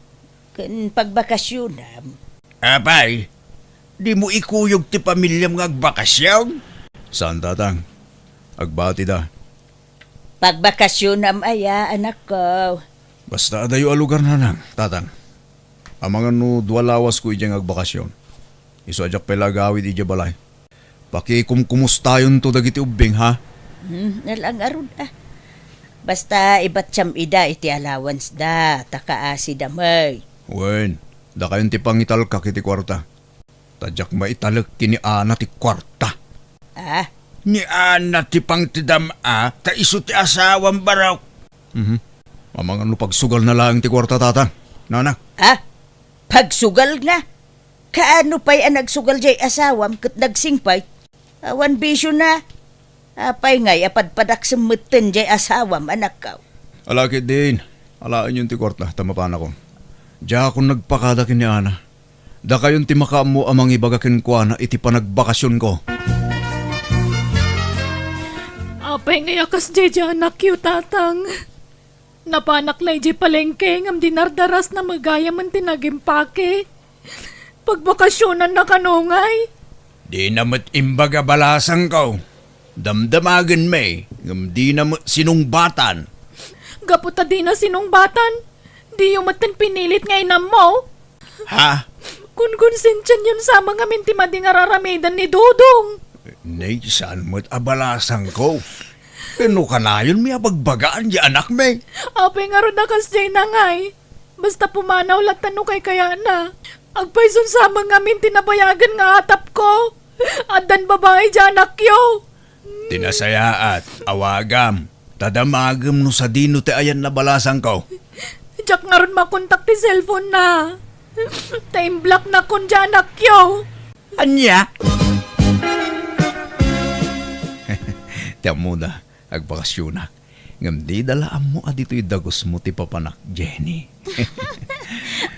Kun pagbakasyonam. Apay, di mo ikuyog ti pamilyam nga agbakasyon? Saan tatang? Agbati da. Pagbakasyonam aya anak ko. Basta adayo a lugar nanang, tatang. Amangan no duwalawas ko ijang agbakasyon. Iso ajak pala gawid ija balay. Pakikumkumustayon to dagiti ubing, ha? Nalang arud Basta ibat siyam ida iti allowance da, takaasi damay. Wen, da kayon ti pangital ka kiti kwarta. Tadyak maitalak kini Ana ti kwarta. Ni Ana ti pangtidam ta iso ti asawang baraw. Amangan no pagsugal na lang ti kwarta tatang. Nana. Pagsugal na. Kaano pa'y ang nagsugal jay asawam kat nagsingpay? Awan bisyo na. Apay ngay apadpadak sa mutin jay asawam anak ka. Alakit din. Alaan yung tikort na, tamapan ako. Diya akong nagpakadakin ni Ana. Da kayon ti makamu amang ibagakin ko na iti panagbakasyon ko. Apay nga kas jeje anak yu tatang. Napanak lay je palengke ngam dinardaras na magaya man tinagimpake. Pagbakasyonan na kanungay. Di namat imbaga balasang ko. Damdamagan may, ngam di namat sinungbatan. Gaputa di na sinungbatan. Di yung matan pinilit ngay na mo. Ha? Kun konsensyan yun sa mga minti mading araramidan ni Dudong. Nay, saan mo't abalasang ko? Kano ka na yun, may abagbagaan di anak may. Apay nga ron na kasjay na ngay. Basta pumanaw latan no kay kaya na. Agpayson sa mga minti nabayagan nga atap ko. Adan babae dyan anak yo. Tinasaya at awagam. Tadamagam no sa dino te ayan na balasang ko. Diyak nga ron makontak ti cellphone na. Time block na kun dyan anak yo. Anya? Tiyan na, agbakasyon na. Ngam di dalaan mo adito'y dagos mo ti papanak, Jenny.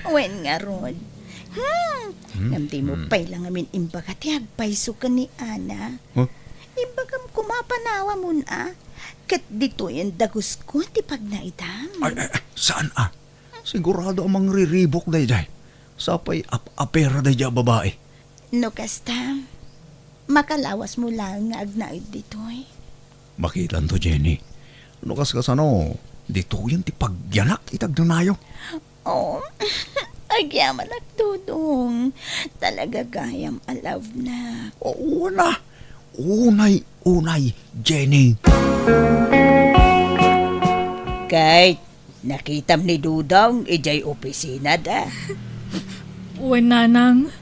Wen nga ron. Namdi mo pa'y lang amin imbaga ti agpayso ka ni Ana. Huh? Imbagam kumapanawa mo na. Kat dito yung dagos ko ti pag naidam. Ay, saan ah? Sigurado amang riribok day day. Sapay apera day day babae. No kasta, makalawas mo lang nga agnaid dito eh. Makitan to, Jenny. Ano kas ano? Dito yan ti pagyanak itag nayo. Oh, agyaman at dudong. Talaga gayam alaw na. Oo na. Unay, Jenny. Kahit nakitam ni Dudong, ijay opisina da. Uwan nanang.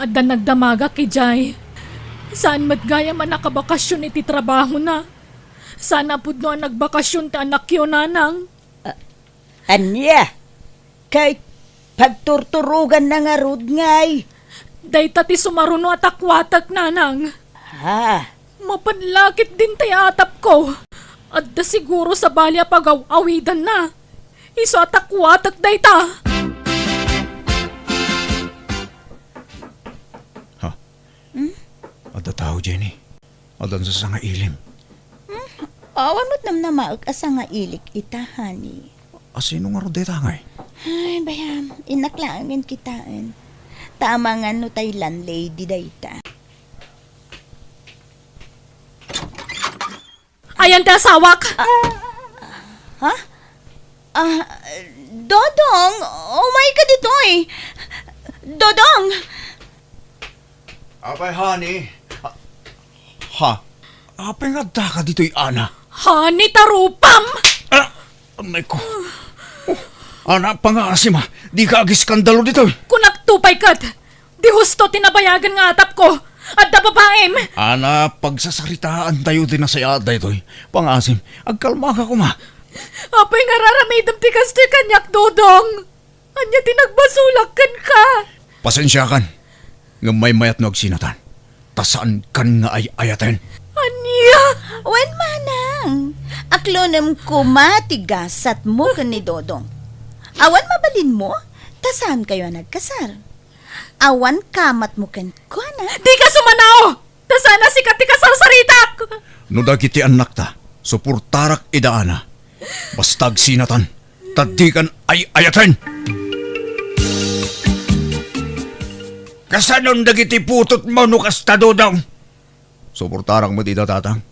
Adda nagdamaga ki Jay. Saan matgaya man nakabakasyon iti trabaho na. Sana pud no ang nagbakasyon ta anak yo nanang. Anya, kahit pagturturugan na nga rod ngay. Dayta ti sumaruno at akwatak nanang. Ha? Mapanlakit din tay atap ko. Adda siguro sa balya pag-awidan na. Iso at akwatak dayta. Ada tao, Jenny. Adan sa sanga ilim. Awan mo't nam na maag-asa nga ilik itahani. Asino nga ron deta ngay? Ay, bayam, inaklaangin kitaan. Tama nga no tay landlady dayta. Ayan ti asawak. Ha? Dodong! Oh my God, ito eh! Dodong! Apay, honey. Ha? Apay nga daka dito'y Ana. Hani tarupam! Amay ko. Ana, pangasim ha. Di ka agiskandalo dito. Kung nagtupay kat, di husto tinabayagan nga atap ko. At da babaem. Ana, pagsasaritaan tayo din na saya dito'y. Pangasim, agkalma ka kuma. Apay nga raramidam ti kasto kanyak dodong. Anya tinagbasulakan ka. Pasensya kan. Nga may mayat no agsinatan. Tasaan kan nga ay ayaten. Anya? Wen manang, aklonem ko matigasat mo ka ni Dodong. Awan mabalin mo, tasan kayo nagkasar. Awan kamat mo kan ko na. Di ka sumanao! Tasana si kati kasarsaritak! No dagiti anak ta, suportarak idaana. Bastag sinatan, tadikan ay ayaten. Kasanon dagiti putot mo no kasta Dodong? Suportarak mo ida tatang.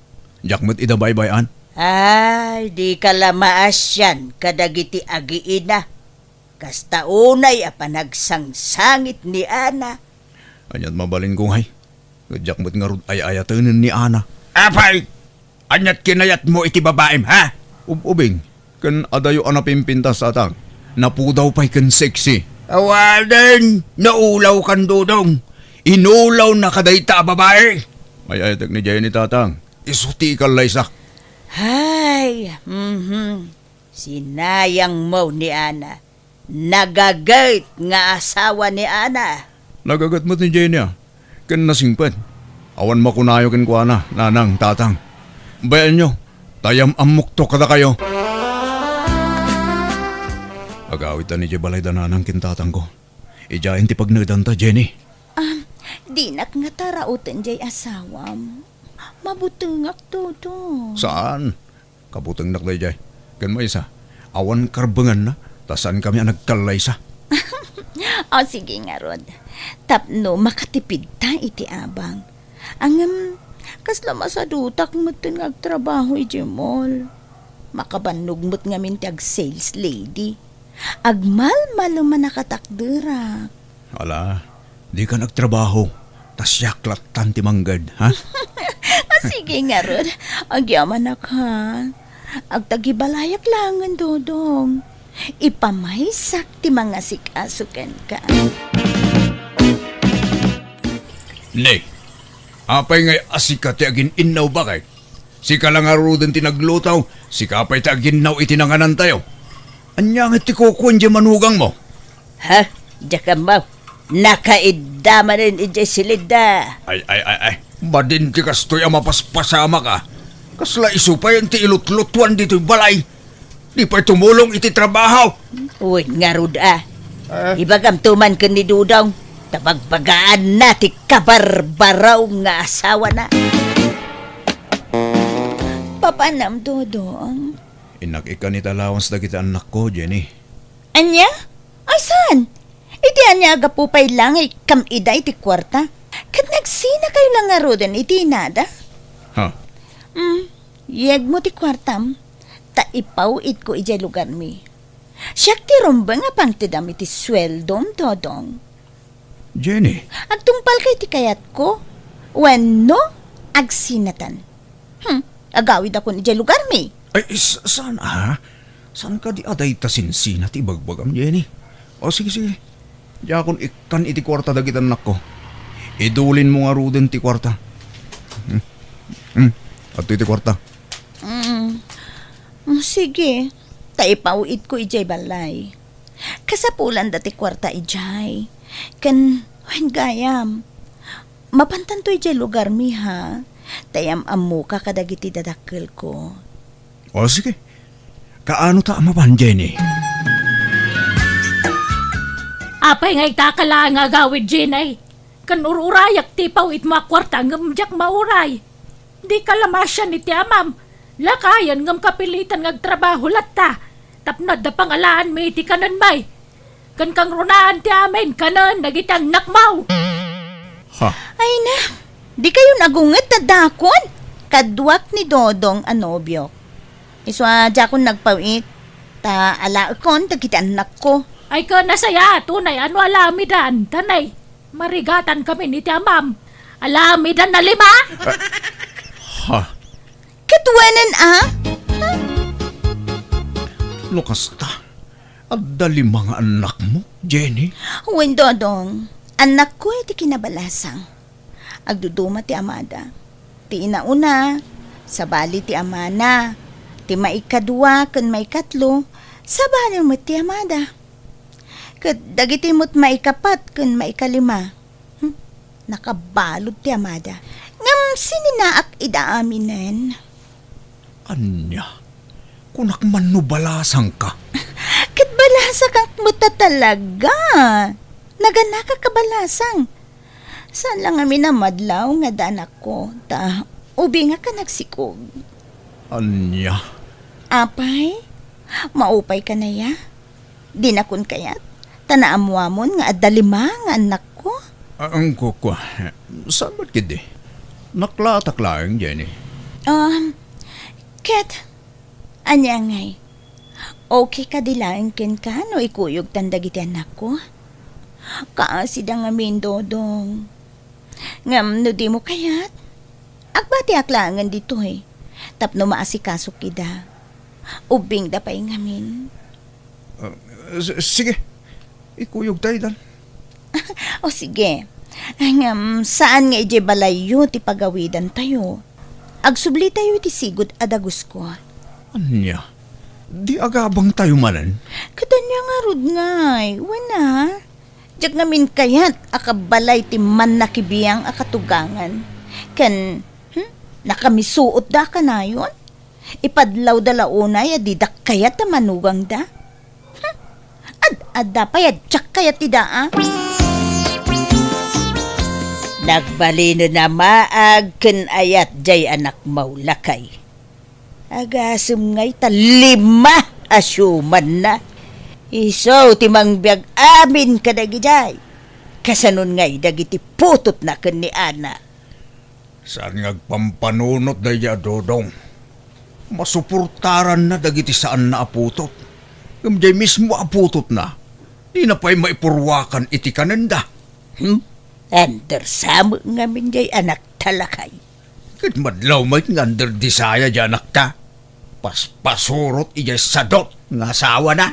Jak mo't ida baybayan. Ay, di ka lamaas yan, kadagiti agiina. Kasta unay apanagsangit ni Ana. Anyat mabalin kong hay. Jak mo't nga rod ay ayatanin ni Ana. Apay! Anyat kinayat mo iti babaem, ha? Ubing, kan adayo anapimpintas atang. Napudaw pa'y kan sexy. Awaden! Naulaw kan Dodong! Inulaw na kadayta babae! Ay ayatag ni Jenny tatang. Isuti ka laysak. Ay, sinayang mo ni Ana. Nagagait nga asawa ni Ana. Nagagat mo ni Jenny kan nasingpet. Awan makunayo kin kwa na, nanang, tatang. Bayan nyo, tayam amok to kada kayo. Agawitan ni Jebalay dananang kin tatang ko. Ijayin ti pagnagdanta, Jenny. Di nak nga tarautan jay asawam. Mabutungak todo. Saan? Kabutang naklay jay. Kan mo isa, awan karbangan na, tasan kami ang nagkalay sa. O sige nga, Rod. Tapno, makatipid ta iti abang. Ang kasla masadutak mo't nagtrabaho iti mall. Makabanog mo't ngamin ti ag sales lady. Agmal-malo man nakatakdera. Ala, di ka nagtrabaho. Tas yaklat tanti manggad, ha? Sige nga, Rod. Agyaman na ka. Agtagibalayak langan, Dodong. Ipamaysak ti mga sikasukan ka. Nay, apay ngay asika ti agin innaw bakay? Sika lang aruden ti naglutaw, sika apay ti agin naw itinanganan tayo. Anyang iti kukuan di manugang mo. Ha? Diyan mo. Nakaidama rin iti silida. Ay. Badin ti kastoy ang mapaspasama ka. Kasla isupay ang ti ilutlutuan dito'y balay. Di pa'y tumulong iti trabaho. Uy, nga Rod Ibagam tuman ka ni Dudong. Tabagbagaan na ti kabarbaraw nga asawa na. Papanam, Dodong. Inak-ikan italawans na kita anak ko, Jenny. Anya? Ay, saan? Iti anya agapupay lang ay kamida iti kwarta. Kat nagsina kayo lang nga rodan iti nada. Ha? Yeg mo ti kwartam. Taipaw it ko iti lugar mi. Siyak ti rumba nga pang tidam iti sweldom, Dodong. Jenny, Agtungpal kay ti kayat ko. Wenno, agsinatan. Agawid ako iti lugar mi. ay saan Saan ka di aday tasinsin at ibagbagam, Jenny? O sige. Diakon ikan iti kwarta dagitan anak ko. Idulin mo nga ruden ti kwarta. At iti kwarta. Sige. Taipawid ko ijay balay. Kasapulan dati kwarta ijay. Kan, wen gayam. Mapantan to ijay lugar mi ha. Tayam amu ka kadagiti dadakkel ko. O sige. Kaano ta amapan, Jenny? Apay ngay takala nga gawid, Jenay. Kan ururayak ti pawit mga kwarta ngamjak mauray. Di kalamasyan ni ti amam. Lakayan ngam kapilitan ngagtrabaho latta. Tapnod da pangalaan may ti kanan bay. Kan kang runaan ti amin kanan nagitang nakmaw. Ha? Ay na, di kayo nagunget na dakon. Kadwak ni Dodong anobyo. Iswa jakon nagpawit. Ta alaakon tagiti anak ko. Ay ka nasaya, tunay, ano alamidan, tanay. Marigatan kami ni ti amam. Alamidan na 5. Ha? Katwanan Lukasta. At dali mga anak mo, Jenny? Wen Dodong, anak ko iti kinabalasang. Agduduma ti amada. Ti inauna, sabali ti amana. Ti maikadwa kan maikatlo, sabali mo ti amada. Kat dagiti mo't maikapat kan maikalima. Nakabalod ti amada. Ngam sininaak idaaminen. Anya, kunak man no balasang ka. Kat balasa kang muta talaga. Naganaka ka balasang. Saan lang amin na madlaw nga danak ko. Ta, ubi nga ka nagsikog. Anya, Apay, maupay ka na ya. Di na kun kayat. Tanaamuamon nga adalima nga anak ko. ang kukwa, saan ba't kidi? Naklatak-laang, Jenny. Ket, anya ngay. Okay ka dilaang ken ka no ikuyog tandagiti anak ko? Kaasida nga min, Dodong. Ngam no di mo kayat? Agbati aklangan dito Tapno maasikasok ida. Ubing da pa'y ngamin. Sige, ikuyog tayo dan. O sige. Saan nga ije balayo ti pagawidan tayo? Agsubli tayo ti sigod adagus ko. Anya, di agabang tayo manan. Kadanya nga rod ngay. Wana. Diyak ngamin kayat akabalay ti man nakibiyang akatugangan. Kan, nakamisuot da ka na yun? Ipadlaw da launay adidak kayat na manugang da? Ad payad tsak kayat ti da ah? Nagbalino na maag ken ayat jay anak maulakay. Agasem ngay ta 5 asyuman na. Iso timang biag amin kadagi jay. Kasanon ngay dagiti putot na ken ni Ana. Saan ngagpampanunot daya dodong? Masuportaran na dagiti saan na aputot. Kamjay mismo aputot na. Di na pa'y maipurwakan iti kananda. Andersamo ngamin jay anak talakay. Kat madlaw may ngander di saya dyan ta. Paspasurot ijay sadot nga asawa na.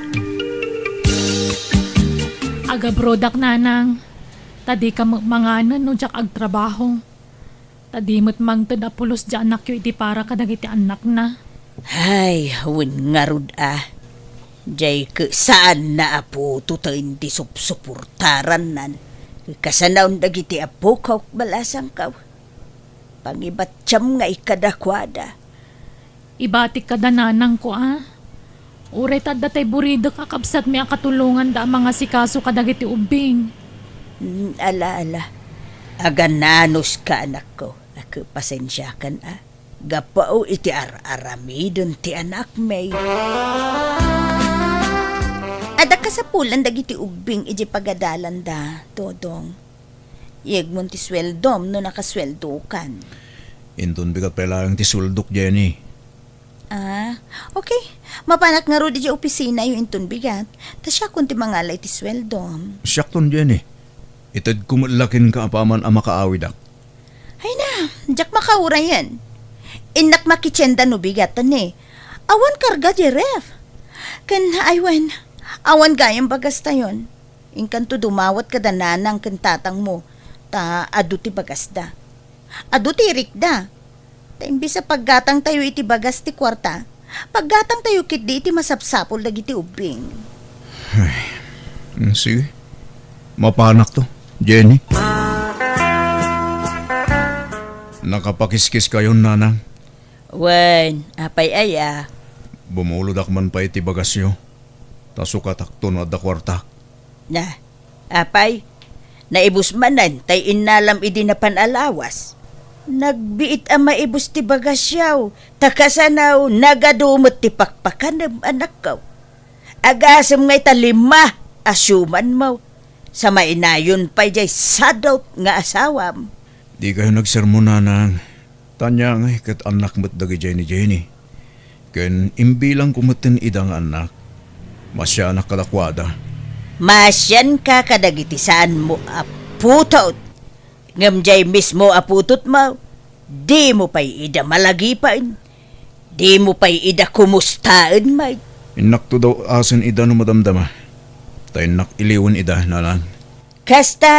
Aga brodak nanang. Tadi ka manganan no jak agtrabaho. Tadi mo't mangtad apulos dyan anak yu iti para kadagiti anak na. Ay, hawin nga rud ah. Jay ke saan na apo to hindi supportaran nan. Kasanaon dagiti apo kaw balasang kaw. Pangibatsyam nga ikadakwada. Ibatik ka da nanang ko ah. Uray tad datay burido kakabsat mi ang katulungan da mga sikaso kadagiti ubing. Ala. Agananos ka anak ko. Ako pasensya kan ah. Gapao iti aramidon ti anak may. Ada ka sa pulan dagiti ubing iji pagadalan da, Dodong. Iyag mo ti sweldom no nakasweldo kan. Inton bigat pelang ti suldok Jenny. Ah, okay. Mapanak nga ro di opisina yung intun bigat. Ta siya kung ti mangalay ti sweldom. Siyakton Jenny. Itad kumulakin ka apaman ang makaawidak. Ay na, jak makaura yan. Inak makichenda no bigatan eh. Awan karga di ref. Kan aywan. Awan gayang bagas tayon. Inkan to dumawat ka da nanang kantatang mo. Ta adu ti bagas da. Adu ti rikda. Ta imbis sa paggatang tayo iti bagas ti kwarta. Paggatang tayo kit di iti masapsapol dagiti ubing. Sige. Mapanak to, Jenny. Nakapakiskis kayon nanang. Wen, apay aya. Bumulod man pa iti bagasyo. Tasukatak to no adda kwarta. Na, apay, naibus manan, tay inalam idi na panalawas. Nagbiit ang maibus ti bagasyaw, takasanaw, nagadumot ti pakpakan ng anak ko. Agasam ngay ta 5, asyuman mo. Sa mainayon pa'y jay sadot nga asawam. Di kayo nagsermon nanang. Tanya ngay kat anak mo't dagi Jenny Jenny. Ken imbilang kumatin idang anak. Masya anak kadakwada. Masyan ka kadagitisan mo aputot. Ngamjay mismo aputot mo. Di mo pa'y ida malagipan. Di mo pa'y ida kumustaan may. Inak to daw asin ida no madamdama. Tayo nak iliwan ida nanang. Kasta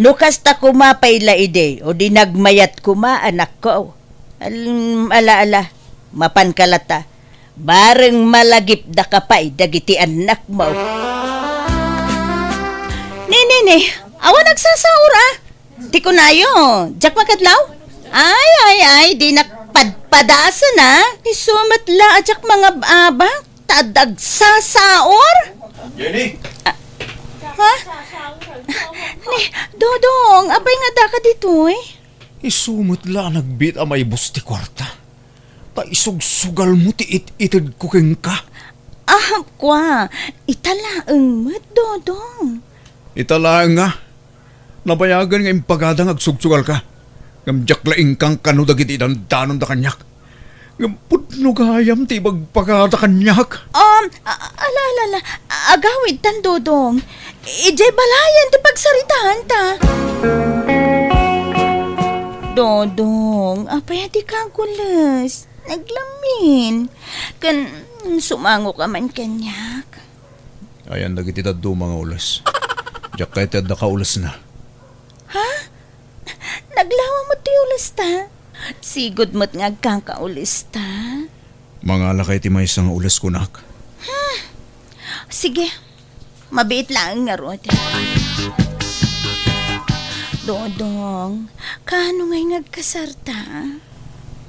no kasta kumapay la ide o di nagmayat kuma anak ko. Ala, mapan kalata. Bareng malagip da kapay dagiti anak mo. Nene, awan nagsasaur ah. Di ko na yun. Jak makadlaw? Ay, di nakpadpadasa na. Isumatla ajak mga abak. Tadag sasaor. Jenny! Ha? Dodong, apay nga da ka dito eh. Isumot la nagbit ang may busti kwarta. Ta isugsugal mo ti itid kuking ka. Ah, kwa. Italaang mat, Dodong. Italaan nga. Nabayagan nga impagadang agsugsugal ka. Ngamjak laing kang kano dagiti dandanon da kanyak. Ngampudno gayam ti bagpagada kanyak. Ala. Agawid tan, Dodong. Ijay balayan ti pagsaritahan ta. Dodong, apay di ka gulas. Naglamin. Kan sumango ka man kanyak. Ayan dagiti daddo mga ulas. Diyak kahit da ka ulas na. Naglawa mo ti ulas ta. Sigod mo't nga kang kaulis ta. Mga lakay ti may isang ulas kunak. Sige, mabiit lang nga rod. Dodong, kano ngay ngagkasarta?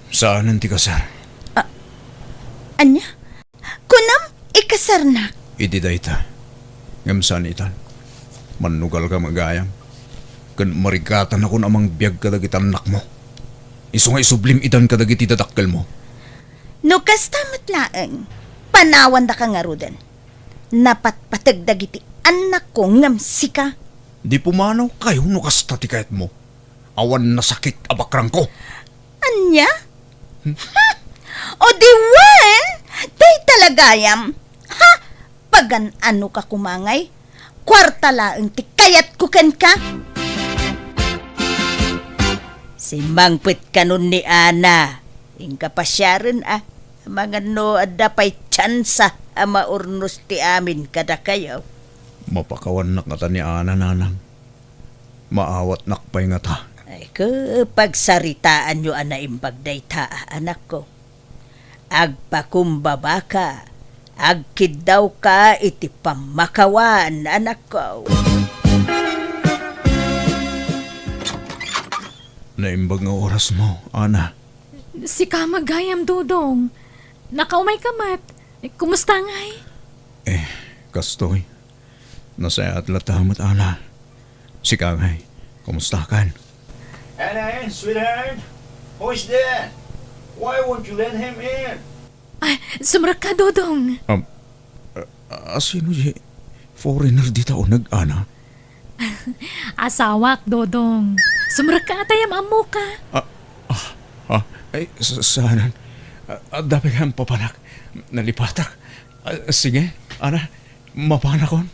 Saan ang tikasar? Anya? Kunam, ikasarnak. Idi dayta. Ngamsan itan. Manugal ka magayam. Kan marigatan ako namang biyag kadagit anak mo. Iso nga isublim itan kadagit itadakkel mo. No kastamat laeng, panawan da ka nga rudan. Napatpatagdagiti anak ko ngamsika. Di pumanaw kayo no kasta tikayat mo. Awan na sakit abakrang ko. Anya? Ha? O diwan? Day talagayam. Ha? Pagan ano ka kumangay? Kwarta laeng tikayat ko ken ka. Si Mangpit kanon ni Ana. Ingka pasyaran mga no adda pa'y tsansa maurnos ti amin kada kayo. Mapakawan na kata ni Ana nanang. Maawat nakpay nga ta. Ay pagsaritaan nyo ana imbag dayta anak ko. Agpakumbaba ka. Agkid daw ka iti pamakawan anak ko. Naimbag nga oras mo, Ana. Si Kamagayam, Dodong. Nakaumay kamat. Kumusta ngay? Kastoy. Nasaya at latamat, Ana. Si Kangay, kumusta kan? Anna, sweetheart, who is there? Why won't you let him in? Ay, sumrak ka, Dodong. Sino si foreigner dito o nag-ana? Asawak, Dodong. Sumrak ka atayam amo ka. Ay, saan? Dapat kang papanak. Nalipatak. Sige, Ana, mapanakon.